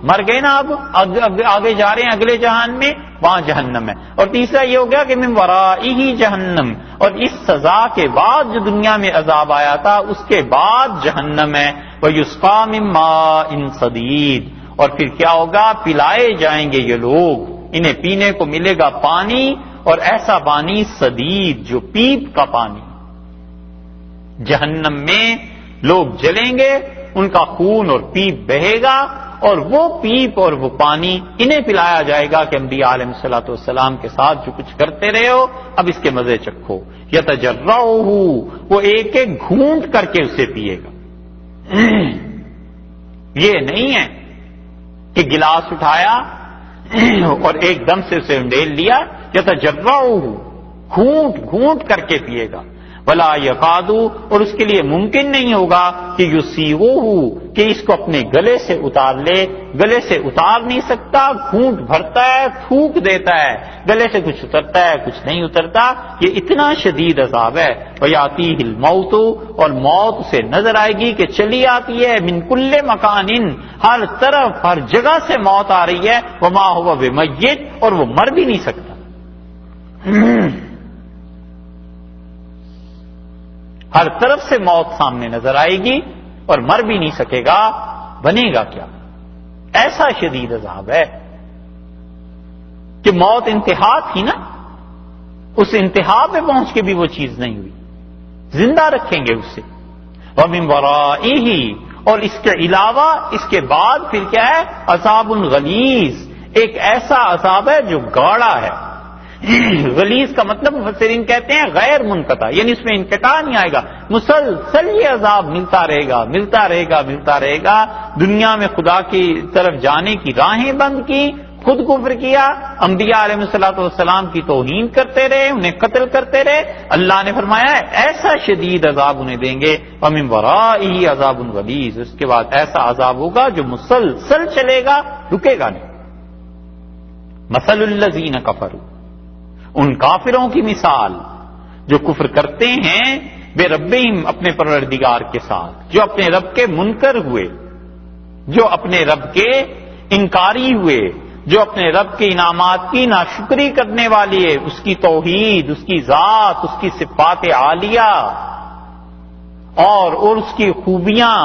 مر گئے نا اب آگے جا رہے ہیں اگلے جہان میں، وہاں جہنم ہے۔ اور تیسرا یہ ہو گیا کہ من ورائہ جہنم، اور اس سزا کے بعد جو دنیا میں عذاب آیا تھا اس کے بعد جہنم ہے۔ وَيُسْقَىٰ مِن مَّاءٍ صَدِيدٍ، اور پھر کیا ہوگا، پلائے جائیں گے یہ لوگ، انہیں پینے کو ملے گا پانی اور ایسا پانی صدید جو پیپ کا پانی. جہنم میں لوگ جلیں گے، ان کا خون اور پیپ بہے گا، اور وہ پیپ اور وہ پانی انہیں پلایا جائے گا کہ انبیاء علیہ الصلوۃ والسلام کے ساتھ جو کچھ کرتے رہے ہو اب اس کے مزے چکھو. یتجرعہ، وہ ایک ایک گھونٹ کر کے اسے پیے گا. یہ نہیں ہے کہ گلاس اٹھایا اور ایک دم سے اسے انڈیل لیا. یتجرعہ، گھونٹ گھونٹ کر کے پیے گا. ولا یکاد، اور اس کے لیے ممکن نہیں ہوگا کہ یسیغہ، کہ اس کو اپنے گلے سے اتار لے. گلے سے اتار نہیں سکتا، گھونٹ بھرتا ہے، تھوک دیتا ہے، گلے سے کچھ اترتا ہے کچھ نہیں اترتا. یہ اتنا شدید عذاب ہے. ویاتیہ الموت، اور موت اسے نظر آئے گی کہ چلی آتی ہے. من کل مکان، ہر طرف ہر جگہ سے موت آ رہی ہے. وما هو بمیت، اور وہ مر بھی نہیں سکتا. ہر طرف سے موت سامنے نظر آئے گی اور مر بھی نہیں سکے گا. بنے گا کیا؟ ایسا شدید عذاب ہے کہ موت انتہا تھی نا، اس انتہا پہ پہنچ کے بھی وہ چیز نہیں ہوئی. زندہ رکھیں گے اسے. وَمِن وَرَائِهِ، اور اس کے علاوہ اس کے بعد پھر کیا ہے؟ عذاب غلیظ، ایک ایسا عذاب ہے جو گاڑا ہے. غلیظ کا مطلب مفسرین کہتے ہیں غیر منقطع، یعنی اس میں انقطاع نہیں آئے گا. مسلسل یہ عذاب ملتا رہے گا ملتا رہے گا ملتا رہے گا. دنیا میں خدا کی طرف جانے کی راہیں بند کی، خود کفر کیا، انبیاء علیہ الصلوۃ والسلام کی توہین کرتے رہے، انہیں قتل کرتے رہے. اللہ نے فرمایا ایسا شدید عذاب انہیں دیں گے. وَمِن وَرَائِهِ عَذَابٌ غَلِيظٌ، اس کے بعد ایسا عذاب ہوگا جو مسلسل چلے گا، رکے گا نہیں. مَثَلُ الَّذِينَ كَفَرُوا، ان کافروں کی مثال جو کفر کرتے ہیں بے ربہم، اپنے پروردگار کے ساتھ، جو اپنے رب کے منکر ہوئے، جو اپنے رب کے انکاری ہوئے، جو اپنے رب کے انعامات کی ناشکری کرنے والی ہے، اس کی توحید، اس کی ذات، اس کی صفات عالیہ اور اس کی خوبیاں،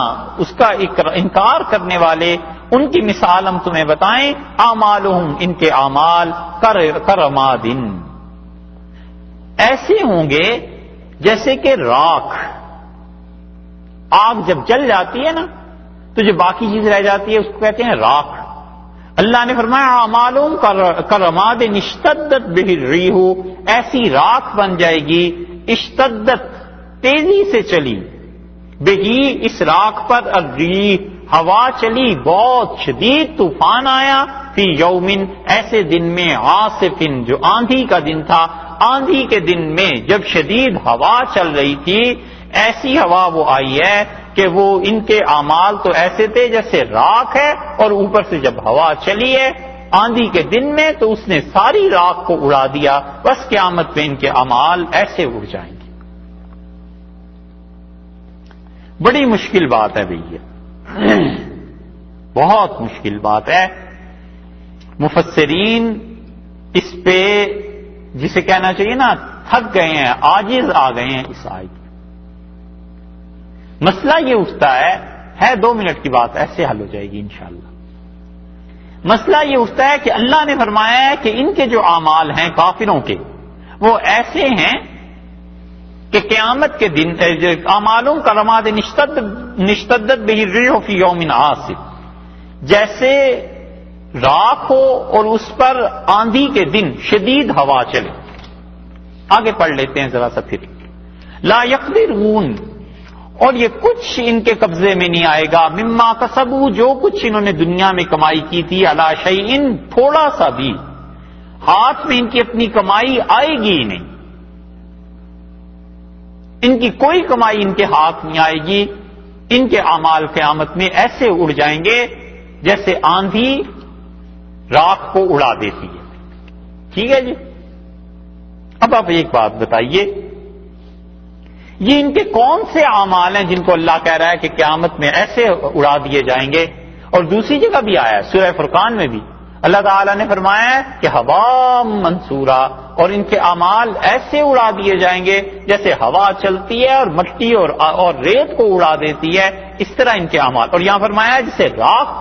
اس کا انکار کرنے والے، ان کی مثال ہم تمہیں بتائیں. اعمالہم، ان کے اعمال کرماد، ایسے ہوں گے جیسے کہ راکھ. آگ جب جل جاتی ہے نا تو جو باقی چیز رہ جاتی ہے اس کو کہتے ہیں راکھ. اللہ نے فرمایا اعمالہم کرماد اشتدت بہ الریح، ایسی راکھ بن جائے گی، اشتدت تیزی سے چلی، بہی اس راکھ پر، الریح ہوا چلی، بہت شدید طوفان آیا، فی یومن ایسے دن میں، عاصفن جو آندھی کا دن تھا. آندھی کے دن میں جب شدید ہوا چل رہی تھی، ایسی ہوا وہ آئی ہے کہ وہ ان کے اعمال تو ایسے تھے جیسے راکھ ہے، اور اوپر سے جب ہوا چلی ہے آندھی کے دن میں تو اس نے ساری راکھ کو اڑا دیا. بس قیامت میں ان کے اعمال ایسے اڑ جائیں گے. بڑی مشکل بات ہے بھئی، بہت مشکل بات ہے. مفسرین اس پہ جسے کہنا چاہیے نا تھک گئے ہیں، عاجز آ گئے ہیں اس آیت. مسئلہ یہ اٹھتا ہے 2 منٹ کی بات، ایسے حل ہو جائے گی انشاءاللہ. مسئلہ یہ اٹھتا ہے کہ اللہ نے فرمایا ہے کہ ان کے جو اعمال ہیں کافروں کے وہ ایسے ہیں کہ قیامت کے دن اعمالوں کا رماد نشتدت بہ الریح فی یوم عاصف، جیسے راکھ ہو اور اس پر آندھی کے دن شدید ہوا چلے. آگے پڑھ لیتے ہیں ذرا سا پھر. لا یقدرون، اور یہ کچھ ان کے قبضے میں نہیں آئے گا، مما کسبوا جو کچھ انہوں نے دنیا میں کمائی کی تھی، علی شیء تھوڑا سا بھی ہاتھ میں ان کی اپنی کمائی آئے گی ہی نہیں. ان کی کوئی کمائی ان کے ہاتھ نہیں آئے گی. ان کے اعمال قیامت میں ایسے اڑ جائیں گے جیسے آندھی راکھ کو اڑا دیتی ہے. ٹھیک ہے جی. اب آپ ایک بات بتائیے، یہ ان کے کون سے اعمال ہیں جن کو اللہ کہہ رہا ہے کہ قیامت میں ایسے اڑا دیے جائیں گے؟ اور دوسری جگہ بھی آیا ہے سورہ فرقان میں بھی، اللہ تعالیٰ نے فرمایا کہ ہوا منصورہ، اور ان کے اعمال ایسے اڑا دیے جائیں گے جیسے ہوا چلتی ہے اور مٹی اور ریت کو اڑا دیتی ہے، اس طرح ان کے اعمال. اور یہاں فرمایا جیسے راکھ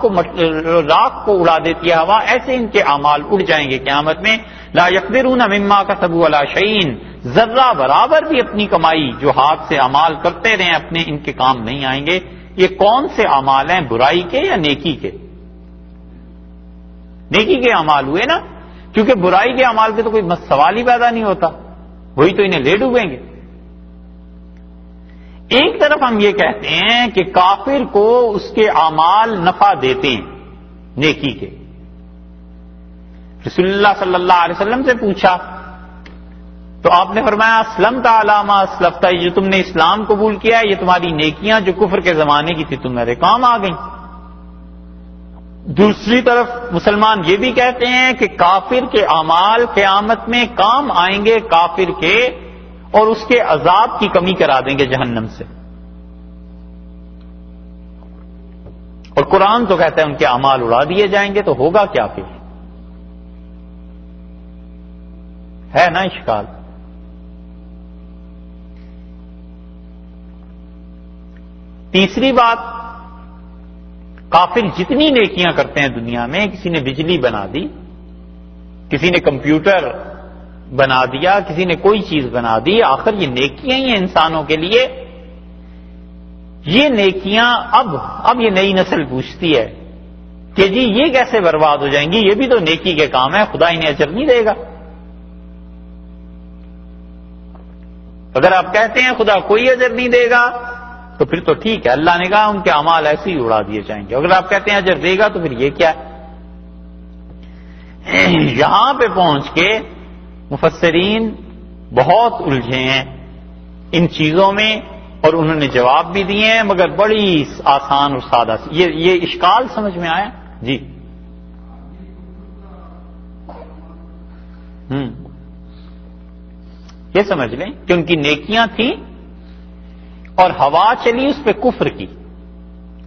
کو اڑا دیتی ہے ہوا، ایسے ان کے اعمال اڑ جائیں گے قیامت میں. لا یقدرون مما کسبوا علی شیء، ذرہ برابر بھی اپنی کمائی جو ہاتھ سے اعمال کرتے رہے اپنے ان کے کام نہیں آئیں گے. یہ کون سے اعمال ہیں، برائی کے یا نیکی کے؟ نیکی کے اعمال ہوئے نا، کیونکہ برائی کے اعمال کے تو کوئی سوال ہی پیدا نہیں ہوتا، وہی تو انہیں لے ڈوبیں گے. ایک طرف ہم یہ کہتے ہیں کہ کافر کو اس کے اعمال نفع دیتے ہیں نیکی کے. رسول اللہ صلی اللہ علیہ وسلم سے پوچھا تو آپ نے فرمایا اسلمت علی ما اسلفت، جو تم نے اسلام قبول کیا ہے یہ تمہاری نیکیاں جو کفر کے زمانے کی تھی تمہارے کام آ گئیں. دوسری طرف مسلمان یہ بھی کہتے ہیں کہ کافر کے اعمال قیامت میں کام آئیں گے کافر کے، اور اس کے عذاب کی کمی کرا دیں گے جہنم سے. اور قرآن تو کہتا ہے ان کے اعمال اڑا دیے جائیں گے، تو ہوگا کیا پھر؟ ہے نا اشکال. تیسری بات، کافر جتنی نیکیاں کرتے ہیں دنیا میں، کسی نے بجلی بنا دی، کسی نے کمپیوٹر بنا دیا، کسی نے کوئی چیز بنا دی، آخر یہ نیکیاں ہی ہیں انسانوں کے لیے. یہ نیکیاں اب یہ نئی نسل پوچھتی ہے کہ جی یہ کیسے برباد ہو جائیں گی، یہ بھی تو نیکی کے کام ہے، خدا انہیں اجر نہیں دے گا. اگر آپ کہتے ہیں خدا کوئی اجر نہیں دے گا تو پھر تو ٹھیک ہے، اللہ نے کہا ان کے اعمال ایسے ہی اڑا دیے جائیں گے. اگر آپ کہتے ہیں اجر دے گا تو پھر یہ کیا ہے؟ یہاں پہ پہنچ کے مفسرین بہت الجھے ہیں ان چیزوں میں، اور انہوں نے جواب بھی دیے ہیں، مگر بڑی آسان اور سادہ. یہ اشکال سمجھ میں آیا؟ جی یہ سمجھ لیں کہ ان کی نیکیاں تھیں اور ہوا چلی اس پہ کفر کی،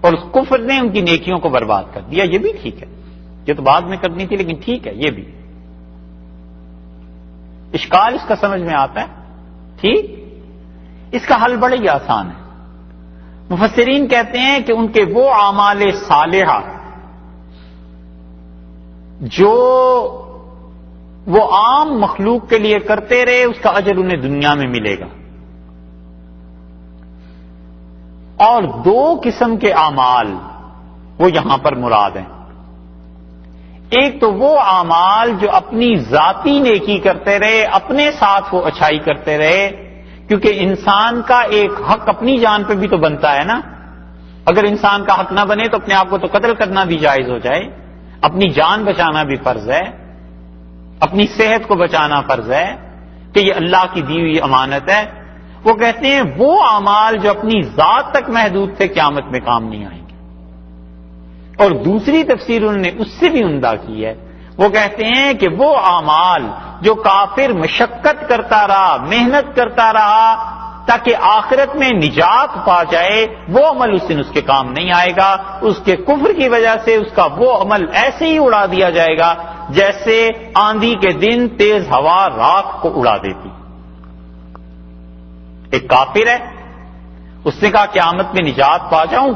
اور اس کفر نے ان کی نیکیوں کو برباد کر دیا. یہ بھی ٹھیک ہے، یہ تو بعد میں کرنی تھی لیکن ٹھیک ہے. یہ بھی اشکال اس کا سمجھ میں آتا ہے. ٹھیک، اس کا حل بڑا ہی آسان ہے. مفسرین کہتے ہیں کہ ان کے وہ اعمال صالحہ جو وہ عام مخلوق کے لیے کرتے رہے، اس کا اجر انہیں دنیا میں ملے گا. اور دو قسم کے اعمال وہ یہاں پر مراد ہیں. ایک تو وہ اعمال جو اپنی ذاتی نیکی کرتے رہے، اپنے ساتھ وہ اچھائی کرتے رہے، کیونکہ انسان کا ایک حق اپنی جان پہ بھی تو بنتا ہے نا. اگر انسان کا حق نہ بنے تو اپنے آپ کو تو قتل کرنا بھی جائز ہو جائے. اپنی جان بچانا بھی فرض ہے، اپنی صحت کو بچانا فرض ہے کہ یہ اللہ کی دی ہوئی امانت ہے. وہ کہتے ہیں وہ اعمال جو اپنی ذات تک محدود تھے قیامت میں کام نہیں آئیں گے. اور دوسری تفسیر انہوں نے اس سے بھی عمدہ کی ہے. وہ کہتے ہیں کہ وہ اعمال جو کافر مشقت کرتا رہا، محنت کرتا رہا تاکہ آخرت میں نجات پا جائے، وہ عمل اس دن اس کے کام نہیں آئے گا. اس کے کفر کی وجہ سے اس کا وہ عمل ایسے ہی اڑا دیا جائے گا جیسے آندھی کے دن تیز ہوا راکھ کو اڑا دیتی. ایک کافر ہے، اس نے کہا قیامت میں نجات پا جاؤں،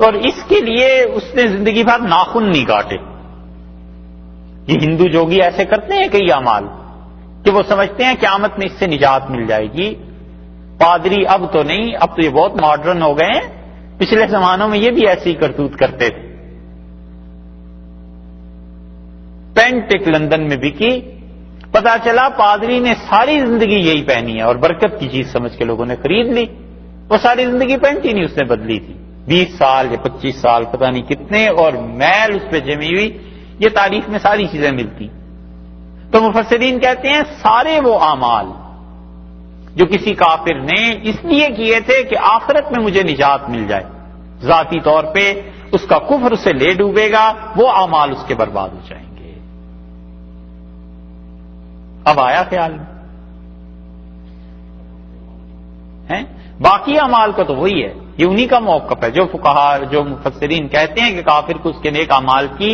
اور اس کے لیے اس نے زندگی بھر ناخن نہیں کاٹے. یہ ہندو جوگی ایسے کرتے ہیں کئی اعمال کہ وہ سمجھتے ہیں قیامت میں اس سے نجات مل جائے گی. پادری اب تو نہیں، اب تو یہ بہت ماڈرن ہو گئے ہیں، پچھلے زمانوں میں یہ بھی ایسی کرتوت کرتے تھے. پینٹ ایک لندن میں بکی، پتا چلا پادری نے ساری زندگی یہی پہنی ہے اور برکت کی چیز سمجھ کے لوگوں نے خرید لی. وہ ساری زندگی پینٹ ہی نہیں اس نے بدلی تھی، 20 سال یا 25 سال پتہ نہیں کتنے، اور میل اس پہ جمی ہوئی. یہ تاریخ میں ساری چیزیں ملتی. تو مفسرین کہتے ہیں سارے وہ اعمال جو کسی کافر نے اس لیے کیے تھے کہ آخرت میں مجھے نجات مل جائے، ذاتی طور پہ اس کا کفر اسے لے ڈوبے گا، وہ اعمال اس کے برباد ہو جائیں گے. اب آیا خیال میں؟ باقی اعمال کا تو وہی ہے، یہ انہی کا موقف ہے جو فقہا جو مفسرین کہتے ہیں کہ کافر کو اس کے نیک اعمال کی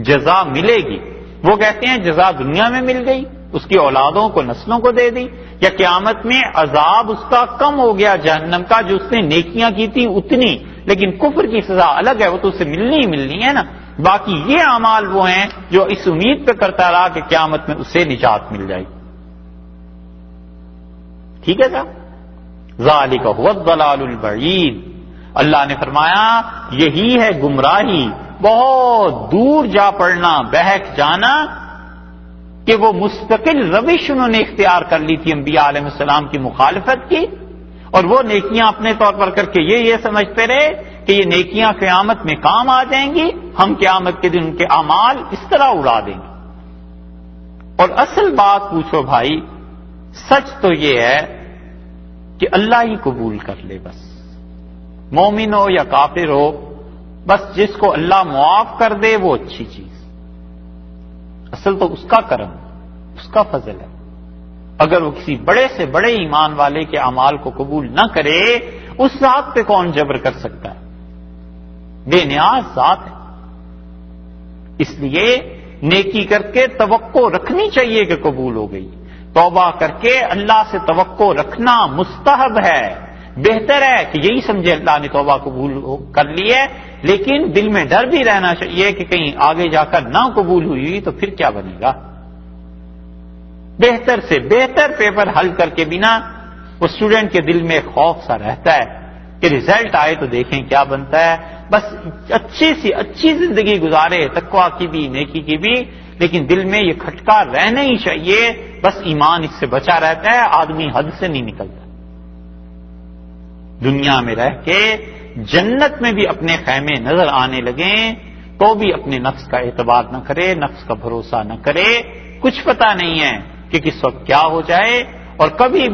جزا ملے گی. وہ کہتے ہیں جزا دنیا میں مل گئی، اس کی اولادوں کو نسلوں کو دے دی، یا قیامت میں عذاب اس کا کم ہو گیا جہنم کا، جو اس نے نیکیاں کی تھی اتنی، لیکن کفر کی سزا الگ ہے، وہ تو اسے ملنی ہی ملنی ہے نا. باقی یہ اعمال وہ ہیں جو اس امید پہ کرتا رہا کہ قیامت میں اسے نجات مل جائے. ٹھیک ہے صاحب. ذالک هو الضلال البعید. اللہ نے فرمایا یہی ہے گمراہی، بہت دور جا پڑنا، بہک جانا، کہ وہ مستقل روش انہوں نے اختیار کر لی تھی انبیاء علیہ السلام کی مخالفت کی، اور وہ نیکیاں اپنے طور پر کر کے یہ سمجھتے رہے کہ یہ نیکیاں قیامت میں کام آ جائیں گی، ہم قیامت کے دن ان کے اعمال اس طرح اڑا دیں گے. اور اصل بات پوچھو بھائی، سچ تو یہ ہے کہ اللہ ہی قبول کر لے. بس مومن ہو یا کافر ہو، بس جس کو اللہ معاف کر دے وہ اچھی چیز. اصل تو اس کا کرم، اس کا فضل ہے. اگر وہ کسی بڑے سے بڑے ایمان والے کے اعمال کو قبول نہ کرے، اس ذات پہ کون جبر کر سکتا ہے؟ بے نیاز ذات ہے. اس لیے نیکی کر کے توقع رکھنی چاہیے کہ قبول ہو گئی. توبہ کر کے اللہ سے توقع رکھنا مستحب ہے، بہتر ہے کہ یہی سمجھے اللہ نے توبہ قبول کر لی ہے، لیکن دل میں ڈر بھی رہنا چاہیے کہ کہیں آگے جا کر نہ قبول ہوئی تو پھر کیا بنے گا. بہتر سے بہتر پیپر حل کر کے بنا وہ اسٹوڈنٹ کے دل میں خوف سا رہتا ہے کہ رزلٹ آئے تو دیکھیں کیا بنتا ہے. بس اچھی سی اچھی زندگی گزارے، تقویٰ کی بھی نیکی کی بھی، لیکن دل میں یہ کھٹکا رہنا ہی چاہیے، بس ایمان اس سے بچا رہتا ہے، آدمی حد سے نہیں نکلتا. دنیا میں رہ کے جنت میں بھی اپنے خیمے نظر آنے لگیں تو بھی اپنے نفس کا اعتبار نہ کرے، نفس کا بھروسہ نہ کرے. کچھ پتہ نہیں ہے کہ کس وقت کیا ہو جائے، اور کبھی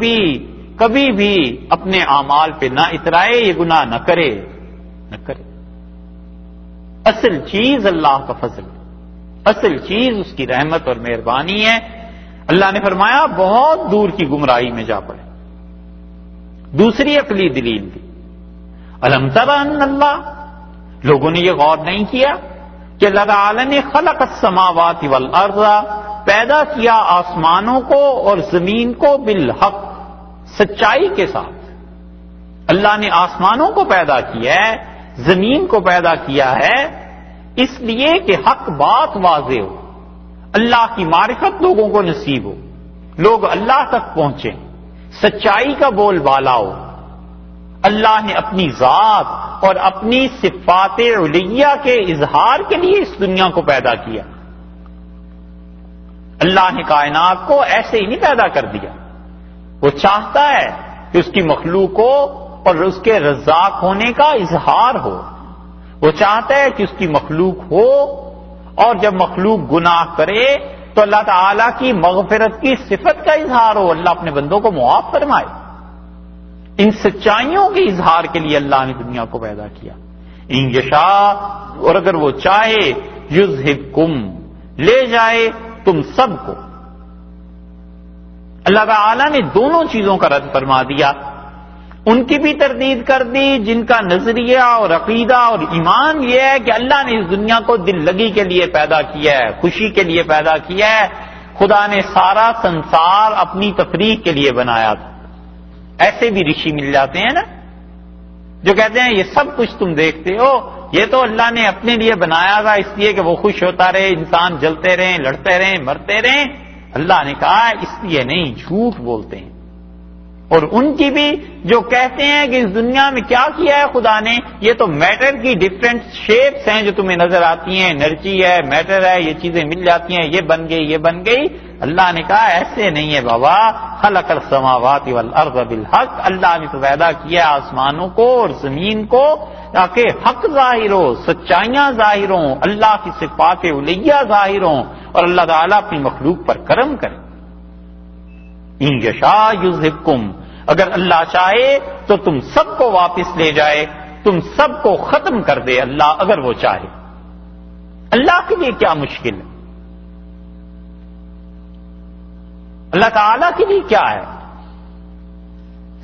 بھی اپنے اعمال پہ نہ اترائے، یہ گناہ نہ کرے. اصل چیز اللہ کا فضل، اصل چیز اس کی رحمت اور مہربانی ہے. اللہ نے فرمایا بہت دور کی گمراہی میں جا پڑے. دوسری عقلی دلیل دی، الم تر ان اللہ، لوگوں نے یہ غور نہیں کیا کہ اللہ تعالی نے خلق السماوات والارض، پیدا کیا آسمانوں کو اور زمین کو بالحق، سچائی کے ساتھ. اللہ نے آسمانوں کو پیدا کیا ہے، زمین کو پیدا کیا ہے اس لیے کہ حق بات واضح ہو، اللہ کی معرفت لوگوں کو نصیب ہو، لوگ اللہ تک پہنچیں، سچائی کا بول بالا ہو. اللہ نے اپنی ذات اور اپنی صفات علیہ کے اظہار کے لیے اس دنیا کو پیدا کیا. اللہ نے کائنات کو ایسے ہی نہیں پیدا کر دیا. وہ چاہتا ہے کہ اس کی مخلوق کو اور اس کے رزاق ہونے کا اظہار ہو. وہ چاہتا ہے کہ اس کی مخلوق ہو، اور جب مخلوق گناہ کرے تو اللہ تعالیٰ کی مغفرت کی صفت کا اظہار ہو، اللہ اپنے بندوں کو معاف فرمائے. ان سچائیوں کے اظہار کے لیے اللہ نے دنیا کو پیدا کیا. ان یشاء، اور اگر وہ چاہے، یذہبکم، لے جائے تم سب کو. اللہ تعالیٰ نے دونوں چیزوں کا رد فرما دیا. ان کی بھی تردید کر دی جن کا نظریہ اور عقیدہ اور ایمان یہ ہے کہ اللہ نے اس دنیا کو دل لگی کے لیے پیدا کیا ہے، خوشی کے لیے پیدا کیا ہے. خدا نے سارا سنسار اپنی تفریح کے لیے بنایا تھا. ایسے بھی رشی مل جاتے ہیں نا جو کہتے ہیں یہ سب کچھ تم دیکھتے ہو یہ تو اللہ نے اپنے لیے بنایا تھا اس لیے کہ وہ خوش ہوتا رہے، انسان جلتے رہیں، لڑتے رہیں، مرتے رہیں. اللہ نے کہا اس لیے نہیں، جھوٹ بولتے ہیں. اور ان کی بھی جو کہتے ہیں کہ اس دنیا میں کیا کیا ہے خدا نے، یہ تو میٹر کی ڈفرینٹ شیپس ہیں جو تمہیں نظر آتی ہیں، انرجی ہے، میٹر ہے، یہ چیزیں مل جاتی ہیں، یہ بن گئی، یہ بن گئی. اللہ نے کہا ایسے نہیں ہے بابا، خلق السماوات والارض بالحق، اللہ نے تو پیدا کیا آسمانوں کو اور زمین کو تاکہ حق ظاہر ہو، سچائیاں ظاہر ہوں، اللہ کی صفات علیہ ظاہر ہوں، اور اللہ تعالیٰ اپنی مخلوق پر کرم کرے. ان یشاء یذہبکم، اگر اللہ چاہے تو تم سب کو واپس لے جائے، تم سب کو ختم کر دے اللہ، اگر وہ چاہے. اللہ کے لیے کیا مشکل ہے؟ اللہ تعالیٰ کے لیے کیا ہے؟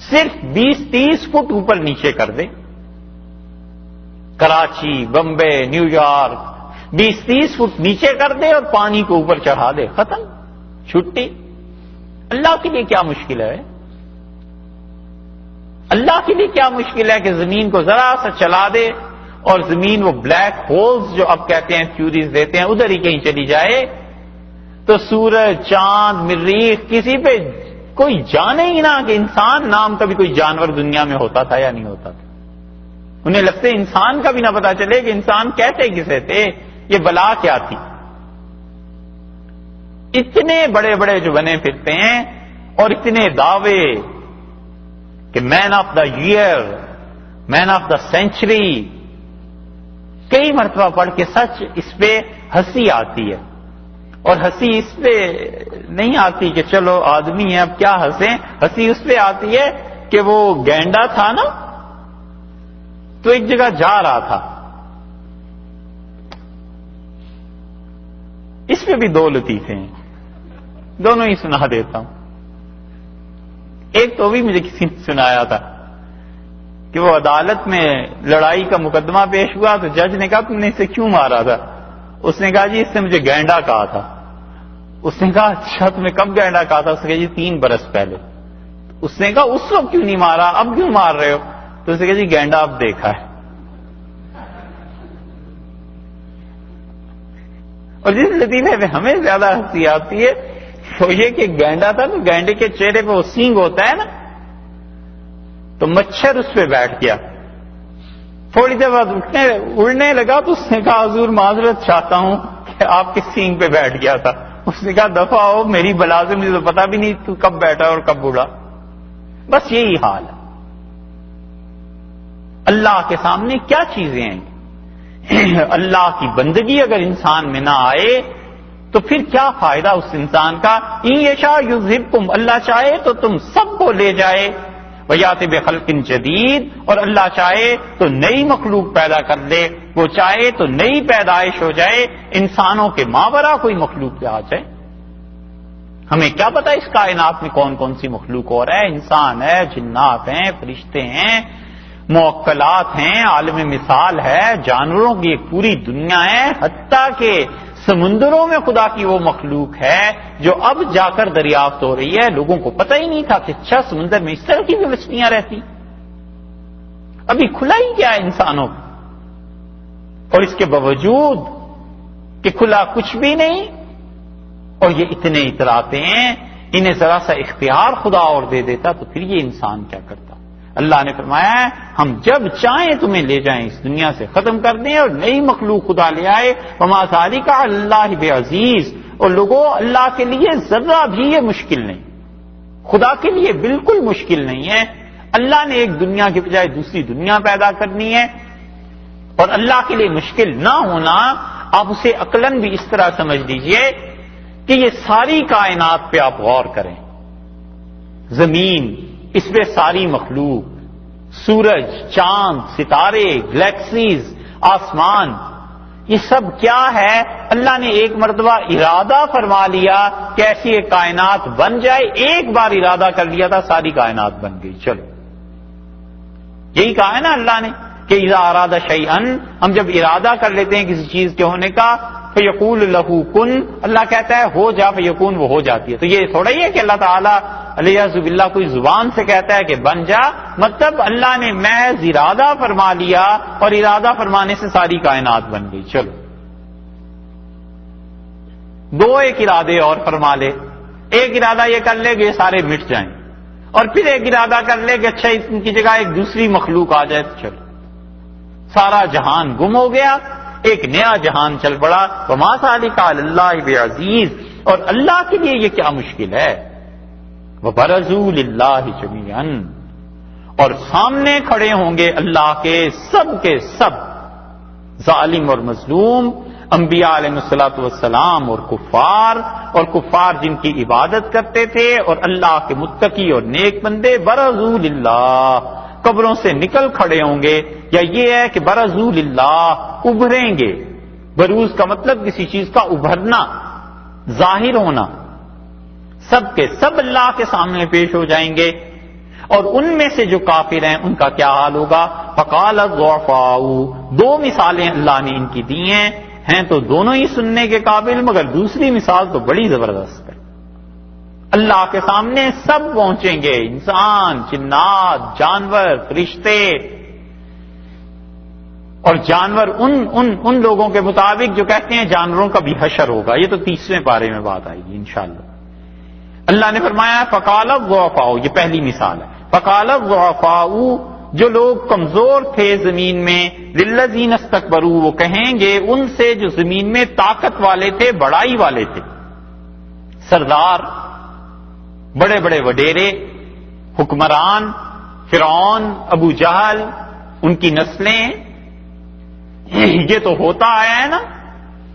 صرف 20-30 فٹ اوپر نیچے کر دے. Karachi, Bombay, new York, 20-30 foot نیچے کر دے اور پانی کو اوپر چڑھا دے، ختم، چھٹی۔ اللہ کے لیے کیا مشکل ہے؟ اللہ کے لیے کیا مشکل ہے کہ زمین کو ذرا سا چلا دے اور زمین وہ بلیک ہولز جو اب کہتے ہیں تھیوریز دیتے ہیں ادھر ہی کہیں چلی جائے تو سورج، چاند، مریخ کسی پہ کوئی جانے ہی نہ کہ انسان نام کا بھی کوئی جانور دنیا میں ہوتا تھا یا نہیں ہوتا تھا۔ انہیں لگتے انسان کا بھی نہ پتا چلے کہ انسان کہتے کسے تھے، یہ بلا کیا تھی۔ اتنے بڑے بڑے جو بنے پھرتے ہیں اور اتنے دعوے کہ man of the year, man of the century, کئی مرتبہ پڑھ کے سچ اس پہ ہنسی آتی ہے، اور ہنسی اس پہ نہیں آتی کہ چلو آدمی ہے اب کیا ہنسیں، ہنسی اس پہ آتی ہے کہ وہ گینڈا تھا نا تو ایک جگہ جا رہا تھا، اس پہ بھی 2 لطیفے ہیں، دونوں ہی سنا دیتا ہوں۔ ایک تو بھی مجھے کسی نے سنایا تھا کہ وہ عدالت میں لڑائی کا مقدمہ پیش ہوا تو جج نے کہا تم نے اسے کیوں مارا تھا؟ اس نے کہا جی اس نے مجھے گینڈا کہا تھا۔ اس نے کہا اچھا تمہیں کب گینڈا کہا تھا؟ اس نے کہا جی 3 برس پہلے۔ اس نے کہا اس وقت کیوں نہیں مارا، اب کیوں مار رہے ہو؟ تو اس نے کہا جی گینڈا اب دیکھا ہے۔ اور جس لطیفے پہ ہمیں زیادہ ہنسی آتی ہے وہ یہ کہ گینڈا تھا تو گینڈے کے چہرے پہ وہ سینگ ہوتا ہے نا، تو مچھر اس پہ بیٹھ گیا، تھوڑی دیر بعد اڑنے لگا تو اس نے کہا حضور معذرت چاہتا ہوں کہ آپ کے سینگ پہ بیٹھ گیا تھا۔ اس نے کہا دفعہ ہو، میری بلا سے مجھے تو پتا بھی نہیں تو کب بیٹھا اور کب اڑا۔ بس یہی حال ہے۔ اللہ کے سامنے کیا چیزیں ہیں؟ اللہ کی بندگی اگر انسان میں نہ آئے تو پھر کیا فائدہ اس انسان کا؟ ان یشاء یذھبکم، اللہ چاہے تو تم سب کو لے جائے، ویأتی بخلق جدید، اور اللہ چاہے تو نئی مخلوق پیدا کر دے، وہ چاہے تو نئی پیدائش ہو جائے، انسانوں کے ماورا کوئی مخلوق آ جائے۔ ہمیں کیا پتا اس کائنات میں کون کون سی مخلوق ہو رہا ہے، انسان ہے، جنات ہیں، فرشتے ہیں، موکلات ہیں، عالم مثال ہے، جانوروں کی ایک پوری دنیا ہے، حتیٰ کہ سمندروں میں خدا کی وہ مخلوق ہے جو اب جا کر دریافت ہو رہی ہے۔ لوگوں کو پتہ ہی نہیں تھا کہ اچھا سمندر میں اس طرح کی بھی مچھلیاں رہتی، ابھی کھلا ہی کیا ہے انسانوں کو، اور اس کے باوجود کہ کھلا کچھ بھی نہیں اور یہ اتنے اتراتے ہیں، انہیں ذرا سا اختیار خدا اور دے دیتا تو پھر یہ انسان کیا کرتا؟ اللہ نے فرمایا ہے ہم جب چاہیں تمہیں لے جائیں، اس دنیا سے ختم کر دیں اور نئی مخلوق خدا لے آئے۔ وما ذالک علی اللہ بعزیز، اور لوگوں اللہ کے لیے ذرا بھی یہ مشکل نہیں، خدا کے لیے بالکل مشکل نہیں ہے۔ اللہ نے ایک دنیا کے بجائے دوسری دنیا پیدا کرنی ہے، اور اللہ کے لیے مشکل نہ ہونا آپ اسے عقلاً بھی اس طرح سمجھ لیجئے کہ یہ ساری کائنات پہ آپ غور کریں، زمین، اس میں ساری مخلوق، سورج، چاند، ستارے، گلیکسیز، آسمان، یہ سب کیا ہے؟ اللہ نے ایک مرتبہ ارادہ فرما لیا کہ ایسی ایک کائنات بن جائے، ایک بار ارادہ کر لیا تھا، ساری کائنات بن گئی۔ چلو یہی کہا ہے نا اللہ نے کہ اذا اراد شیئا، ہم جب ارادہ کر لیتے ہیں کسی چیز کے ہونے کا، فیقول لہ کن، اللہ کہتا ہے ہو جا، فیکون، وہ ہو جاتی ہے۔ تو یہ تھوڑا ہی ہے کہ اللہ تعالیٰ علیہ باللہ کوئی زبان سے کہتا ہے کہ بن جا، مطلب اللہ نے محض ارادہ فرما لیا اور ارادہ فرمانے سے ساری کائنات بن گئی۔ چلو 2 ایک ارادے اور فرما لے، ایک ارادہ یہ کر لے کہ یہ سارے مٹ جائیں، اور پھر ایک ارادہ کر لے کہ اچھا ان کی جگہ ایک دوسری مخلوق آ جائے، تو چلو سارا جہان گم ہو گیا، ایک نیا جہان چل پڑا۔ وما ذالک علی اللہ بعزیز، اور اللہ کے لیے یہ کیا مشکل ہے؟ وبرزوا للہ جمیعا، اور سامنے کھڑے ہوں گے اللہ کے سب، ظالم اور مظلوم، انبیاء علیہ الصلوۃ والسلام اور کفار جن کی عبادت کرتے تھے، اور اللہ کے متقی اور نیک بندے، برزوا للہ، قبروں سے نکل کھڑے ہوں گے، یا یہ ہے کہ برزوا للہ، ابھریں گے۔ بروز کا مطلب کسی چیز کا ابھرنا، ظاہر ہونا، سب کے سب اللہ کے سامنے پیش ہو جائیں گے۔ اور ان میں سے جو کافر ہیں ان کا کیا حال ہوگا؟ فقال الضعفاء، 2 مثالیں اللہ نے ان کی دی ہیں، ہیں تو دونوں ہی سننے کے قابل، مگر دوسری مثال تو بڑی زبردست ہے۔ اللہ کے سامنے سب پہنچیں گے، انسان، جنات، جانور، فرشتے، اور جانور ان لوگوں کے مطابق جو کہتے ہیں جانوروں کا بھی حشر ہوگا۔ یہ تو 30ویں پارے میں بات آئے گی انشاءاللہ۔ اللہ نے فرمایا فقال الضعفاء، یہ پہلی مثال ہے، فقال الضعفاء، جو لوگ کمزور تھے زمین میں، للذین استکبروا، وہ کہیں گے ان سے جو زمین میں طاقت والے تھے، بڑائی والے تھے، سردار، بڑے بڑے وڈیرے، حکمران، فرعون، ابو جہل، ان کی نسلیں، یہ تو ہوتا آیا ہے نا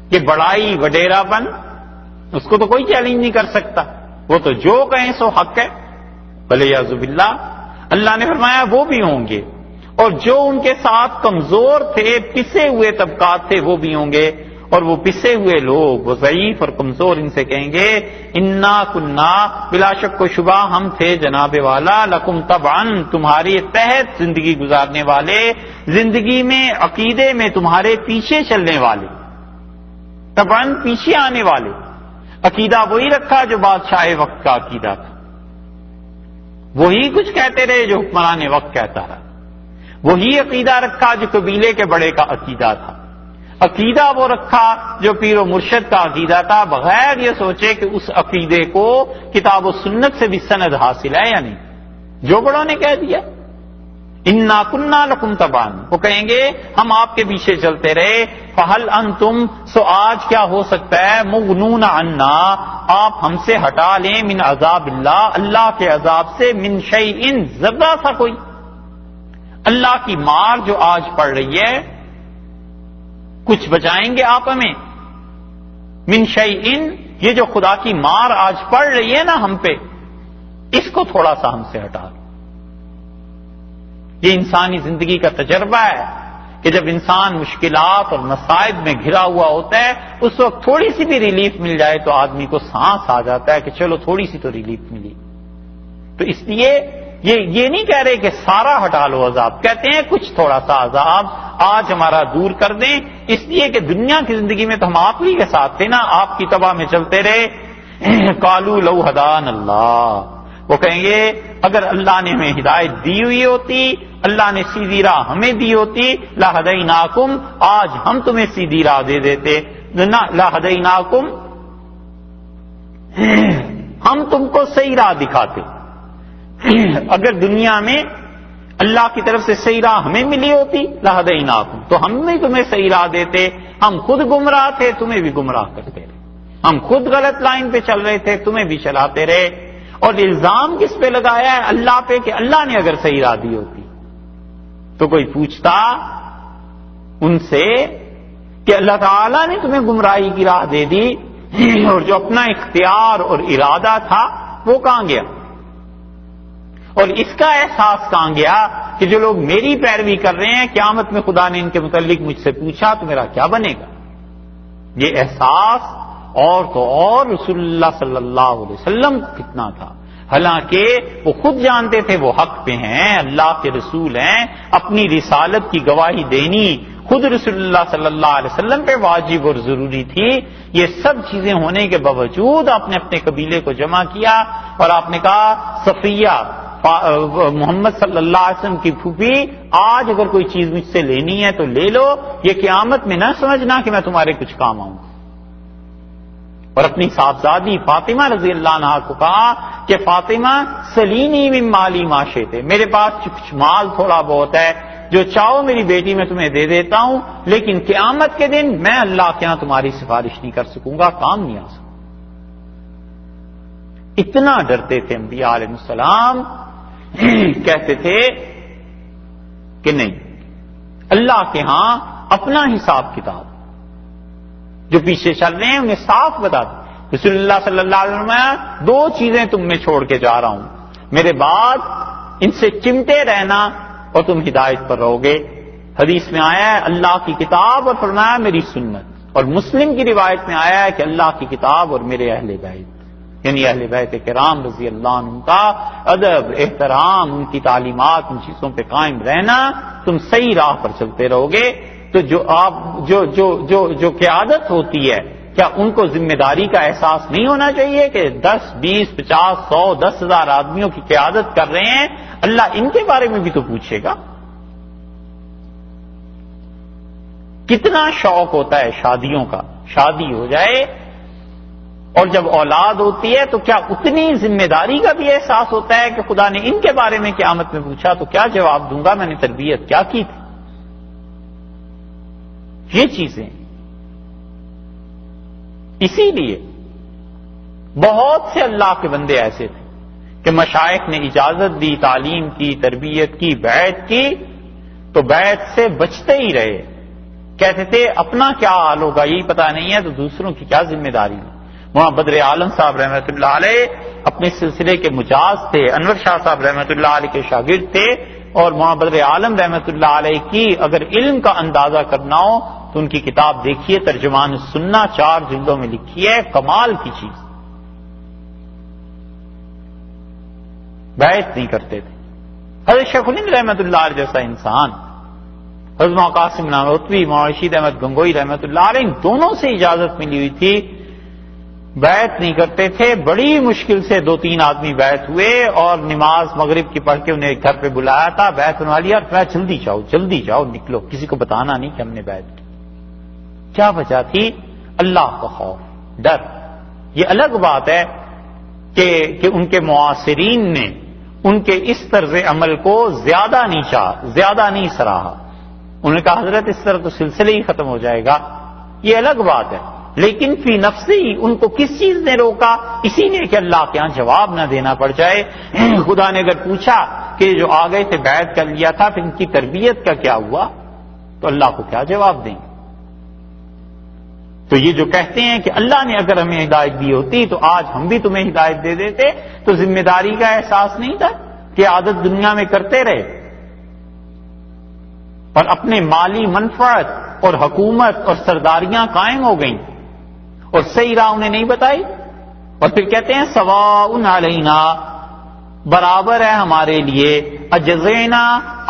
کہ بڑائی وڈیرا پن، اس کو تو کوئی چیلنج نہیں کر سکتا، وہ تو جو کہیں سو حق ہے، ولیعوذ باللہ۔ اللہ نے فرمایا وہ بھی ہوں گے، اور جو ان کے ساتھ کمزور تھے، پسے ہوئے طبقات تھے، وہ بھی ہوں گے، اور وہ پسے ہوئے لوگ، وہ ضعیف اور کمزور، ان سے کہیں گے انا کنا، بلا شک و شبہ ہم تھے جناب والا، لکم طبعا، تمہارے تحت زندگی گزارنے والے، زندگی میں عقیدے میں تمہارے پیچھے چلنے والے، طبعا پیچھے آنے والے۔ عقیدہ وہی رکھا جو بادشاہ وقت کا عقیدہ تھا، وہی کچھ کہتے رہے جو حکمران وقت کہتا رہا، وہی عقیدہ رکھا جو قبیلے کے بڑے کا عقیدہ تھا، عقیدہ وہ رکھا جو پیر و مرشد کا عقیدہ تھا، بغیر یہ سوچے کہ اس عقیدے کو کتاب و سنت سے بھی سند حاصل ہے یا نہیں، جو بڑوں نے کہہ دیا انا کنا لکم تبعا، وہ کہیں گے ہم آپ کے پیچھے چلتے رہے، فہل انتم، سو آج کیا ہو سکتا ہے، مغنون عنا، آپ ہم سے ہٹا لیں، من عذاب اللہ، اللہ کے عذاب سے، من شیئن، ذرہ سا کوئی، اللہ کی مار جو آج پڑ رہی ہے، کچھ بچائیں گے آپ ہمیں، من شیئن، یہ جو خدا کی مار آج پڑ رہی ہے نا ہم پہ، اس کو تھوڑا سا ہم سے ہٹا لیں۔ یہ انسانی زندگی کا تجربہ ہے کہ جب انسان مشکلات اور مصائب میں گھرا ہوا ہوتا ہے، اس وقت تھوڑی سی بھی ریلیف مل جائے تو آدمی کو سانس آ جاتا ہے کہ چلو تھوڑی سی تو ریلیف ملی۔ تو اس لیے یہ نہیں کہہ رہے کہ سارا ہٹا لو عذاب، کہتے ہیں کچھ تھوڑا سا عذاب آج ہمارا دور کر دیں، اس لیے کہ دنیا کی زندگی میں تو ہم آپ ہی کے ساتھ تھے نا، آپ کی تباہ میں چلتے رہے۔ قالوا لو ہدانا اللہ، وہ کہیں گے اگر اللہ نے ہمیں ہدایت دی ہوئی ہوتی، اللہ نے سیدھی راہ ہمیں دی ہوتی، لہدیناکم، آج ہم تمہیں سیدھی راہ دے دیتے، لہدیناکم، ہم تم کو صحیح راہ دکھاتے۔ اگر دنیا میں اللہ کی طرف سے صحیح راہ ہمیں ملی ہوتی، لہدیناکم، تو ہم بھی تمہیں صحیح راہ دیتے، ہم خود گمراہ تھے، تمہیں بھی گمراہ کرتے رہے، ہم خود غلط لائن پہ چل رہے تھے، تمہیں بھی چلاتے رہے۔ اور الزام کس پہ لگایا ہے؟ اللہ پہ، کہ اللہ نے اگر صحیح راہ دی ہوتی تو کوئی پوچھتا ان سے کہ اللہ تعالیٰ نے تمہیں گمراہی کی راہ دے دی، اور جو اپنا اختیار اور ارادہ تھا وہ کہاں گیا؟ اور اس کا احساس کہاں گیا کہ جو لوگ میری پیروی کر رہے ہیں، قیامت میں خدا نے ان کے متعلق مجھ سے پوچھا تو میرا کیا بنے گا؟ یہ احساس اور تو اور رسول اللہ صلی اللہ علیہ وسلم کو کتنا تھا، حالانکہ وہ خود جانتے تھے وہ حق پہ ہیں، اللہ کے رسول ہیں، اپنی رسالت کی گواہی دینی خود رسول اللہ صلی اللہ علیہ وسلم پہ واجب اور ضروری تھی۔ یہ سب چیزیں ہونے کے باوجود آپ نے اپنے قبیلے کو جمع کیا اور آپ نے کہا صفیہ محمد صلی اللہ علیہ وسلم کی پھوپھی، آج اگر کوئی چیز مجھ سے لینی ہے تو لے لو، یہ قیامت میں نہ سمجھنا کہ میں تمہارے کچھ کام آؤں۔ اور اپنی صاحبزادی فاطمہ رضی اللہ عنہا کو کہا کہ فاطمہ سلینی من مالی ما شئت، میرے پاس کچھ مال تھوڑا بہت ہے، جو چاہو میری بیٹی میں تمہیں دے دیتا ہوں، لیکن قیامت کے دن میں اللہ کے ہاں تمہاری سفارش نہیں کر سکوں گا، کام نہیں آ سکوں۔ اتنا ڈرتے تھے انبیاء علیہ السلام، کہتے تھے کہ نہیں، اللہ کے ہاں اپنا حساب کتاب، جو پیچھے چل رہے ہیں انہیں صاف بتا دو۔ رسول اللہ صلی اللہ علیہ وسلم، دو چیزیں تم میں چھوڑ کے جا رہا ہوں، میرے بعد ان سے چمٹے رہنا اور تم ہدایت پر رہو گے۔ حدیث میں آیا ہے اللہ کی کتاب اور فرمایا میری سنت، اور مسلم کی روایت میں آیا ہے کہ اللہ کی کتاب اور میرے اہل بیت، یعنی اہل بیت کرام رضی اللہ عنہ کا ادب، احترام، ان کی تعلیمات، ان چیزوں پہ قائم رہنا، تم صحیح راہ پر چلتے رہو گے۔ تو جو قیادت ہوتی ہے، کیا ان کو ذمہ داری کا احساس نہیں ہونا چاہیے کہ 10 20 50 100 10,000 آدمیوں کی قیادت کر رہے ہیں، اللہ ان کے بارے میں بھی تو پوچھے گا۔ کتنا شوق ہوتا ہے شادیوں کا، شادی ہو جائے اور جب اولاد ہوتی ہے تو کیا اتنی ذمہ داری کا بھی احساس ہوتا ہے کہ خدا نے ان کے بارے میں قیامت میں پوچھا تو کیا جواب دوں گا، میں نے تربیت کیا کی تھی؟ یہ چیزیں اسی لیے بہت سے اللہ کے بندے ایسے تھے کہ مشائخ نے اجازت دی، تعلیم کی، تربیت کی، بیعت کی، تو بیعت سے بچتے ہی رہے۔ کہتے تھے اپنا کیا حال ہوگا یہی پتا نہیں ہے تو دوسروں کی کیا ذمہ داری ہے۔ وہاں بدر عالم صاحب رحمۃ اللہ علیہ اپنے سلسلے کے مجاز تھے، انور شاہ صاحب رحمۃ اللہ علیہ کے شاگرد تھے، اور وہاں بدر عالم رحمۃ اللہ علیہ کی اگر علم کا اندازہ کرنا ہو تو ان کی کتاب دیکھیے، ترجمان السنہ 4 جلدوں میں لکھی ہے، کمال کی چیز۔ بیعت نہیں کرتے تھے۔ حضرت شیخ الہند رحمۃ اللہ علیہ جیسا انسان، حضرت قاسم نانوتوی، مولانا رشید احمد گنگوئی رحمۃ اللہ علیہ، ان دونوں سے اجازت ملی ہوئی تھی، بیعت نہیں کرتے تھے۔ بڑی مشکل سے 2-3 آدمی بیعت ہوئے اور نماز مغرب کی پڑھ کے انہیں گھر پہ بلایا تھا، بیعت بنوا لیا، اور کہا جلدی جاؤ نکلو، کسی کو بتانا نہیں کہ ہم نے بیعت کی۔ کیا وجہ تھی؟ اللہ کا خوف، ڈر۔ یہ الگ بات ہے کہ ان کے معاصرین نے ان کے اس طرز عمل کو زیادہ نہیں سراہا۔ انہوں نے کہا حضرت اس طرح تو سلسلے ہی ختم ہو جائے گا، یہ الگ بات ہے، لیکن فی نفسی ان کو کس چیز نے روکا؟ اسی لیے کہ اللہ کے ہاں جواب نہ دینا پڑ جائے۔ خدا نے اگر پوچھا کہ جو آ گئے تھے بیعت کر لیا تھا پھر ان کی تربیت کا کیا ہوا، تو اللہ کو کیا جواب دیں گے؟ تو یہ جو کہتے ہیں کہ اللہ نے اگر ہمیں ہدایت دی ہوتی تو آج ہم بھی تمہیں ہدایت دے دیتے، تو ذمہ داری کا احساس نہیں تھا کہ عادت دنیا میں کرتے رہے اور اپنے مالی منفعت اور حکومت اور سرداریاں قائم ہو گئیں اور صحیح راہ انہیں نہیں بتائی، اور پھر کہتے ہیں سواء علینا، برابر ہے ہمارے لیے، اجزینا،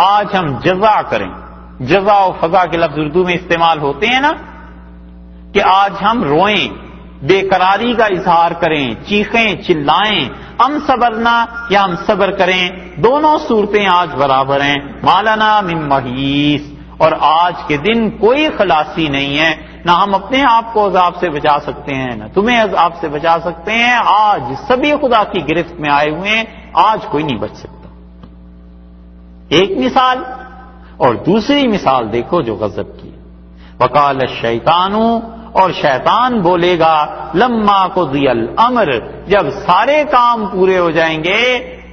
آج ہم جزا کریں۔ جزا و فضا کے لفظ اردو میں استعمال ہوتے ہیں نا، کہ آج ہم روئیں، بے قراری کا اظہار کریں، چیخیں چلائیں، ہم صبرنا یا ہم صبر کریں، دونوں صورتیں آج برابر ہیں۔ مالنا من محیص، اور آج کے دن کوئی خلاصی نہیں ہے، نہ ہم اپنے آپ کو عذاب سے بچا سکتے ہیں نہ تمہیں عذاب سے بچا سکتے ہیں، آج سبھی خدا کی گرفت میں آئے ہوئے ہیں، آج کوئی نہیں بچ سکتا۔ ایک مثال، اور دوسری مثال دیکھو جو غضب کی، وقال الشیطان، اور شیطان بولے گا لما قضی الامر، جب سارے کام پورے ہو جائیں گے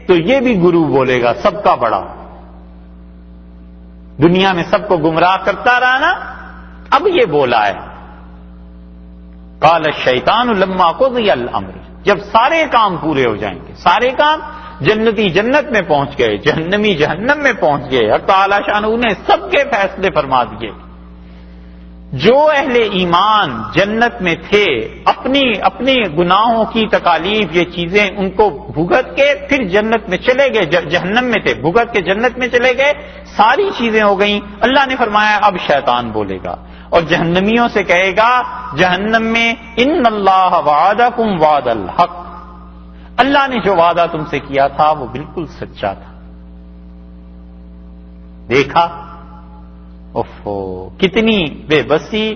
تو یہ بھی گرو بولے گا، سب کا بڑا، دنیا میں سب کو گمراہ کرتا رہا نا، اب یہ بولا ہے قال الشیطان لما قضی الامر، جب سارے کام پورے ہو جائیں گے، سارے کام، جنتی جنت میں پہنچ گئے، جہنمی جہنم میں پہنچ گئے، اور تعالی شان نے سب کے فیصلے فرما دیے، جو اہل ایمان جنت میں تھے اپنی گناہوں کی تکالیف یہ چیزیں ان کو بھگت کے پھر جنت میں چلے گئے، جہنم میں تھے بھگت کے جنت میں چلے گئے، ساری چیزیں ہو گئیں، اللہ نے فرمایا اب شیطان بولے گا اور جہنمیوں سے کہے گا جہنم میں ان اللہ وعدکم وعد الحق، اللہ نے جو وعدہ تم سے کیا تھا وہ بالکل سچا تھا۔ دیکھا کتنی بے بسی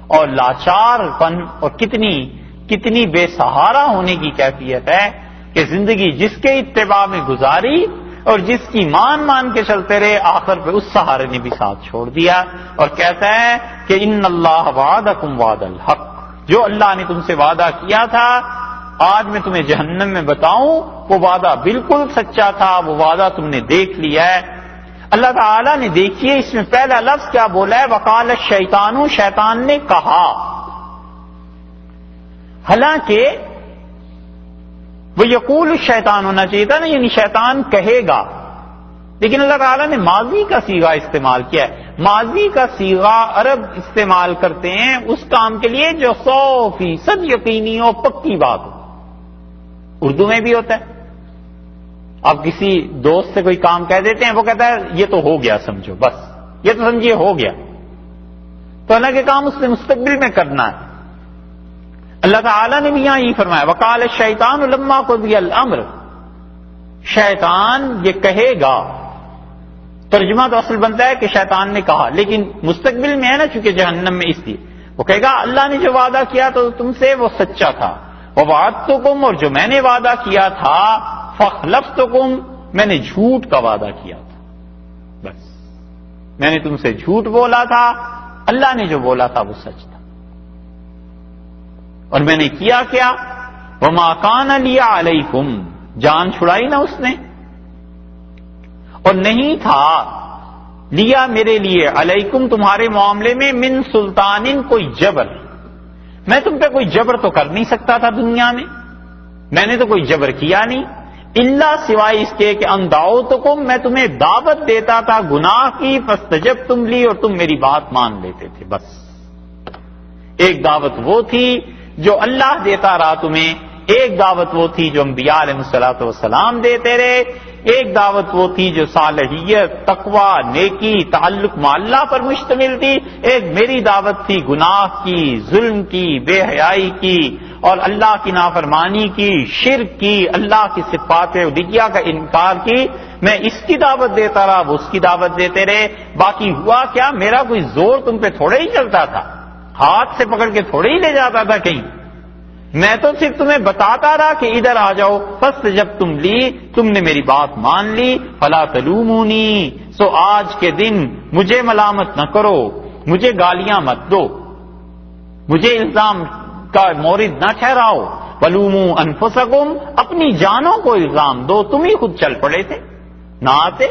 اور لاچار پن اور کتنی بے سہارا ہونے کی کیفیت ہے کہ زندگی جس کے اتباع میں گزاری اور جس کی مان کے چلتے رہے، آخر پہ اس سہارے نے بھی ساتھ چھوڑ دیا اور کہتا ہے کہ ان اللہ وعدکم وعد الحق، جو اللہ نے تم سے وعدہ کیا تھا آج میں تمہیں جہنم میں بتاؤں وہ وعدہ بالکل سچا تھا، وہ وعدہ تم نے دیکھ لیا ہے۔ اللہ تعالیٰ نے دیکھیے اس میں پہلا لفظ کیا بولا ہے، وقال الشیطان، شیطان نے کہا، حالانکہ وہ یقول الشیطان ہونا چاہیے تھا نا، یعنی شیطان کہے گا، لیکن اللہ تعالیٰ نے ماضی کا صیغہ استعمال کیا ہے۔ ماضی کا صیغہ عرب استعمال کرتے ہیں اس کام کے لیے جو 100% یقینی ہو، پکی بات ہو، اردو میں بھی ہوتا ہے۔ آپ کسی دوست سے کوئی کام کہہ دیتے ہیں، وہ کہتا ہے یہ تو ہو گیا، سمجھو بس، یہ تو سمجھیے ہو گیا، تو اللہ کے کام اس نے مستقبل میں کرنا ہے. اللہ تعالیٰ نے بھی یہاں یہ فرمایا وقال الشیطان لما قضی الامر، شیطان یہ کہے گا. ترجمہ تو اصل بنتا ہے کہ شیطان نے کہا، لیکن مستقبل میں ہے نا، چونکہ جہنم میں، اس لیے وہ کہے گا اللہ نے جو وعدہ کیا تو تم سے وہ سچا تھا. ووعدتکم، اور جو میں نے وعدہ کیا تھا، فاخلفتکم، میں نے جھوٹ کا وعدہ کیا تھا. بس میں نے تم سے جھوٹ بولا تھا، اللہ نے جو بولا تھا وہ سچ تھا. اور میں نے کیا کیا؟ وما کان لی علیکم، جان چھڑائی نا اس نے، اور نہیں تھا لیا میرے لیے علیکم تمہارے معاملے میں من سلطان، کوئی جبر. میں تم پہ کوئی جبر تو کر نہیں سکتا تھا دنیا میں نے تو کوئی جبر کیا نہیں، الا سوائے اس کے کہ ان دعوتکم، میں تمہیں دعوت دیتا تھا گناہ کی، فاستجبتم لی، اور تم میری بات مان لیتے تھے. بس ایک دعوت وہ تھی جو اللہ دیتا رہا تمہیں، ایک دعوت وہ تھی جو انبیاء علیہ الصلوۃ والسلام دیتے رہے، ایک دعوت وہ تھی جو صالحیت، تقوی، نیکی، تعلق مع اللہ پر مشتمل تھی، ایک میری دعوت تھی گناہ کی، ظلم کی، بے حیائی کی، اور اللہ کی نافرمانی کی، شرک کی، اللہ کی صفات الوہیہ کا انکار کی. میں اس کی دعوت دیتا رہا، وہ اس کی دعوت دیتے رہے. باقی ہوا کیا؟ میرا کوئی زور تم پہ تھوڑے ہی چلتا تھا، ہاتھ سے پکڑ کے تھوڑے ہی لے جاتا تھا کہیں. میں تو صرف تمہیں بتاتا رہا کہ ادھر آ جاؤ. فاستجبتم لی، تم نے میری بات مان لی. فلا تلومونی، سو آج کے دن مجھے ملامت نہ کرو، مجھے گالیاں مت دو، مجھے الزام کا مورد نہ ٹھہراؤ. ولوموا انفسکم، اپنی جانوں کو الزام دو، تم ہی خود چل پڑے تھے، نہ آتے.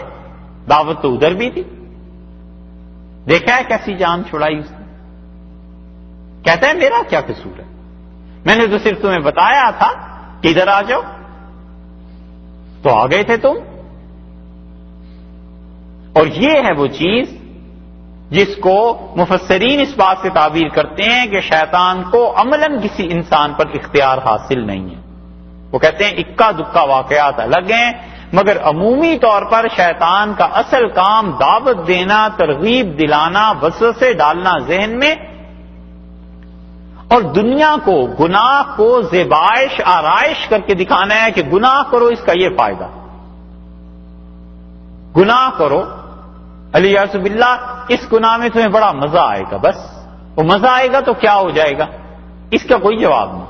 دعوت تو ادھر بھی تھی. دیکھا ہے کیسی جان چھڑائی اس نے. کہتا ہے میرا کیا قصور ہے، میں نے تو صرف تمہیں بتایا تھا کہ ادھر آ جاؤ، تو آ گئے تھے تم. اور یہ ہے وہ چیز جس کو مفسرین اس بات سے تعبیر کرتے ہیں کہ شیطان کو عملاً کسی انسان پر اختیار حاصل نہیں ہے. وہ کہتے ہیں اکا دکا واقعات الگ ہیں، مگر عمومی طور پر شیطان کا اصل کام دعوت دینا، ترغیب دلانا، وسوسے ڈالنا ذہن میں، اور دنیا کو، گناہ کو زیبائش آرائش کر کے دکھانا ہے کہ گناہ کرو، اس کا یہ فائدہ، گناہ کرو الیاذ باللہ، اس گناہ میں تمہیں بڑا مزہ آئے گا. بس وہ مزہ آئے گا تو کیا ہو جائے گا، اس کا کوئی جواب نہیں.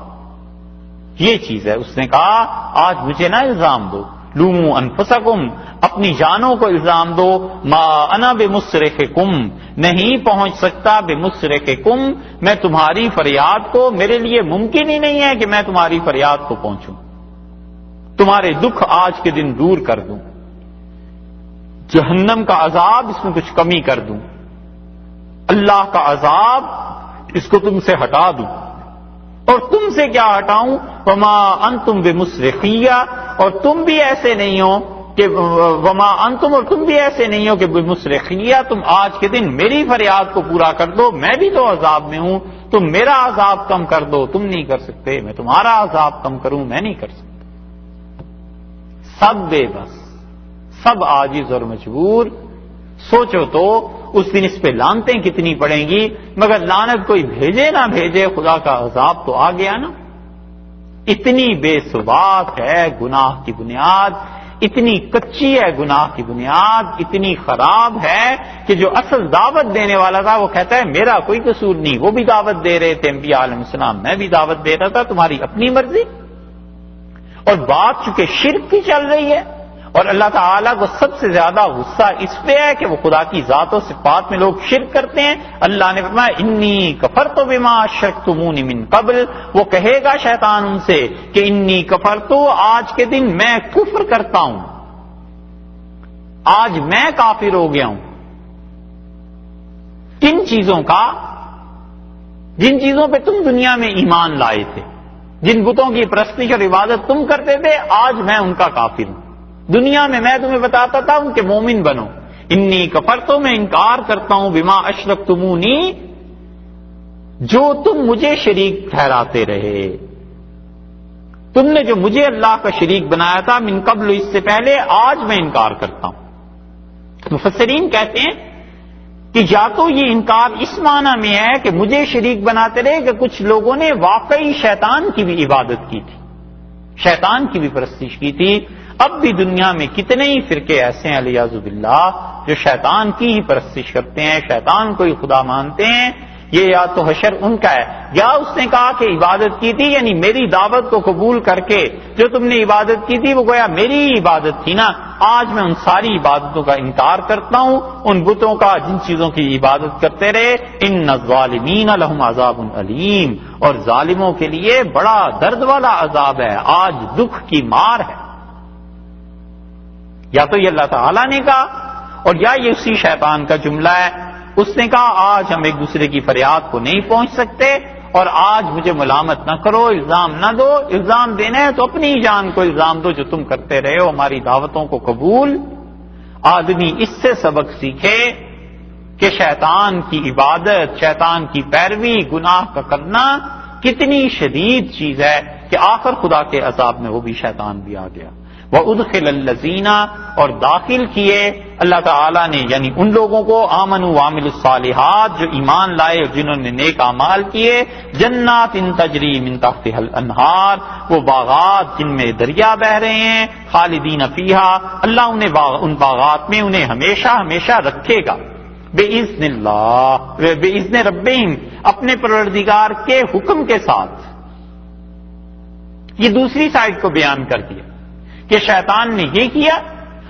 یہ چیز ہے. اس نے کہا آج مجھے نہ الزام دو، لوموا انفسکم، اپنی جانوں کو الزام دو. ما انا بمصرخکم، نہیں پہنچ سکتا بمصرخکم، میں تمہاری فریاد کو، میرے لیے ممکن ہی نہیں ہے کہ میں تمہاری فریاد کو پہنچوں، تمہارے دکھ آج کے دن دور کر دوں، جہنم کا عذاب اس میں کچھ کمی کر دوں، اللہ کا عذاب اس کو تم سے ہٹا دوں. اور تم سے کیا ہٹاؤں؟ وما انتم بمصرخیہ، اور تم بھی ایسے نہیں ہو کہ وما انتم، اور تم بھی ایسے نہیں ہو کہ بمصرخیہ، تم آج کے دن میری فریاد کو پورا کر دو. میں بھی تو عذاب میں ہوں، تم میرا عذاب کم کر دو، تم نہیں کر سکتے. میں تمہارا عذاب کم کروں، میں نہیں کر سکتا. سب بے بس، سب عاجز اور مجبور. سوچو تو اس دن اس پہ لعنتیں کتنی پڑیں گی، مگر لعنت کوئی بھیجے نہ بھیجے، خدا کا عذاب تو آ گیا نا. اتنی بے ثبات ہے گناہ کی بنیاد، اتنی کچی ہے گناہ کی بنیاد، اتنی خراب ہے کہ جو اصل دعوت دینے والا تھا وہ کہتا ہے میرا کوئی قصور نہیں. وہ بھی دعوت دے رہے تھے انبیاء علیہ السلام، میں بھی دعوت دے رہا تھا، تمہاری اپنی مرضی. اور بات چونکہ شرک کی چل رہی ہے، اور اللہ تعالیٰ کو سب سے زیادہ غصہ اس پہ ہے کہ وہ خدا کی ذات و صفات میں لوگ شرک کرتے ہیں. اللہ نے فرمایا انی کفرت بما اشرکتمون من قبل، وہ کہے گا شیطان ان سے کہ انی کفرت، آج کے دن میں کفر کرتا ہوں، آج میں کافر ہو گیا ہوں. کن چیزوں کا؟ جن چیزوں پہ تم دنیا میں ایمان لائے تھے، جن بتوں کی پرستش اور عبادت تم کرتے تھے، آج میں ان کا کافر ہوں. دنیا میں تمہیں بتاتا تھا ان کے مومن بنو. انی کفرت، میں انکار کرتا ہوں، بما اشرکتمونی، جو تم مجھے شریک ٹھہراتے رہے، تم نے جو مجھے اللہ کا شریک بنایا تھا من قبل، اس سے پہلے، آج میں انکار کرتا ہوں. مفسرین کہتے ہیں کہ یا تو یہ انکار اس معنی میں ہے کہ مجھے شریک بناتے رہے کہ کچھ لوگوں نے واقعی شیطان کی بھی عبادت کی تھی، شیطان کی بھی پرستش کی تھی۔ اب بھی دنیا میں کتنے ہی فرقے ایسے ہیں علیاذ باللہ جو شیطان کی ہی پرستش کرتے ہیں، شیطان کو ہی خدا مانتے ہیں۔ یہ یا تو حشر ان کا ہے، یا اس نے کہا کہ عبادت کی تھی، یعنی میری دعوت کو قبول کر کے جو تم نے عبادت کی تھی وہ گویا میری ہی عبادت تھی نا، آج میں ان ساری عبادتوں کا انکار کرتا ہوں، ان بتوں کا جن چیزوں کی عبادت کرتے رہے۔ ان الظالمین لہم عذاب علیم، اور ظالموں کے لیے بڑا درد والا عذاب ہے، آج دکھ کی مار ہے۔ یا تو یہ اللہ تعالیٰ نے کہا، اور یا یہ اسی شیطان کا جملہ ہے، اس نے کہا آج ہم ایک دوسرے کی فریاد کو نہیں پہنچ سکتے، اور آج مجھے ملامت نہ کرو، الزام نہ دو، الزام دینا ہے تو اپنی ہی جان کو الزام دو جو تم کرتے رہے ہو ہماری دعوتوں کو قبول۔ آدمی اس سے سبق سیکھے کہ شیطان کی عبادت، شیطان کی پیروی، گناہ کا کرنا کتنی شدید چیز ہے کہ آخر خدا کے عذاب میں وہ بھی شیطان بھی آ گیا۔ وَأُدْخِلَ الَّذِينَ، اور داخل کیے اللہ تعالیٰ نے یعنی ان لوگوں کو آمنوا وعملوا الصالحات جو ایمان لائے اور جنہوں نے نیک اعمال کیے، جنات تجری من تحتها الانہار، وہ باغات جن میں دریا بہ رہے ہیں، خالدین فیہا، اللہ انہیں ان باغات میں انہیں ہمیشہ ہمیشہ رکھے گا، بِإِذْنِ اللہ، بِإِذْنِ ربہم، اپنے پروردگار کے حکم کے ساتھ۔ یہ دوسری سائڈ کو بیان کر دیا کہ شیطان نے یہ کیا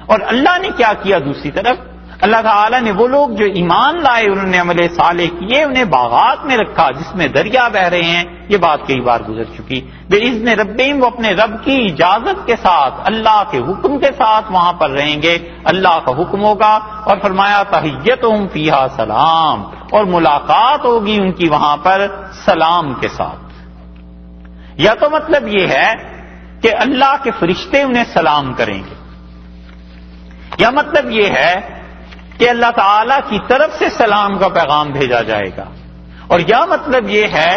اور اللہ نے کیا کیا۔ دوسری طرف اللہ تعالیٰ نے وہ لوگ جو ایمان لائے، انہوں نے عمل صالح کیے، انہیں باغات میں رکھا جس میں دریا بہ رہے ہیں۔ یہ بات کئی بار گزر چکی۔ بِإِذْنِ ربِّهِمْ، وہ اپنے رب کی اجازت کے ساتھ، اللہ کے حکم کے ساتھ وہاں پر رہیں گے، اللہ کا حکم ہوگا۔ اور فرمایا تحیتہم فیہا سلام، اور ملاقات ہوگی ان کی وہاں پر سلام کے ساتھ۔ یا تو مطلب یہ ہے کہ اللہ کے فرشتے انہیں سلام کریں گے، یا مطلب یہ ہے کہ اللہ تعالیٰ کی طرف سے سلام کا پیغام بھیجا جائے گا، اور یا مطلب یہ ہے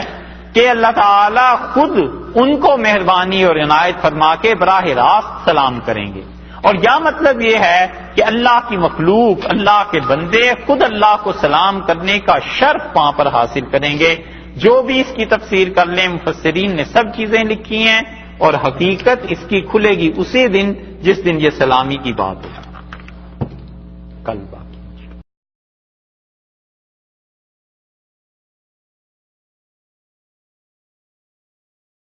کہ اللہ تعالیٰ خود ان کو مہربانی اور عنایت فرما کے براہ راست سلام کریں گے، اور یا مطلب یہ ہے کہ اللہ کی مخلوق، اللہ کے بندے خود اللہ کو سلام کرنے کا شرف وہاں پر حاصل کریں گے۔ جو بھی اس کی تفسیر کر لیں، مفسرین نے سب چیزیں لکھی ہیں، اور حقیقت اس کی کھلے گی اسی دن جس دن یہ سلامی کی بات ہو، کل بات۔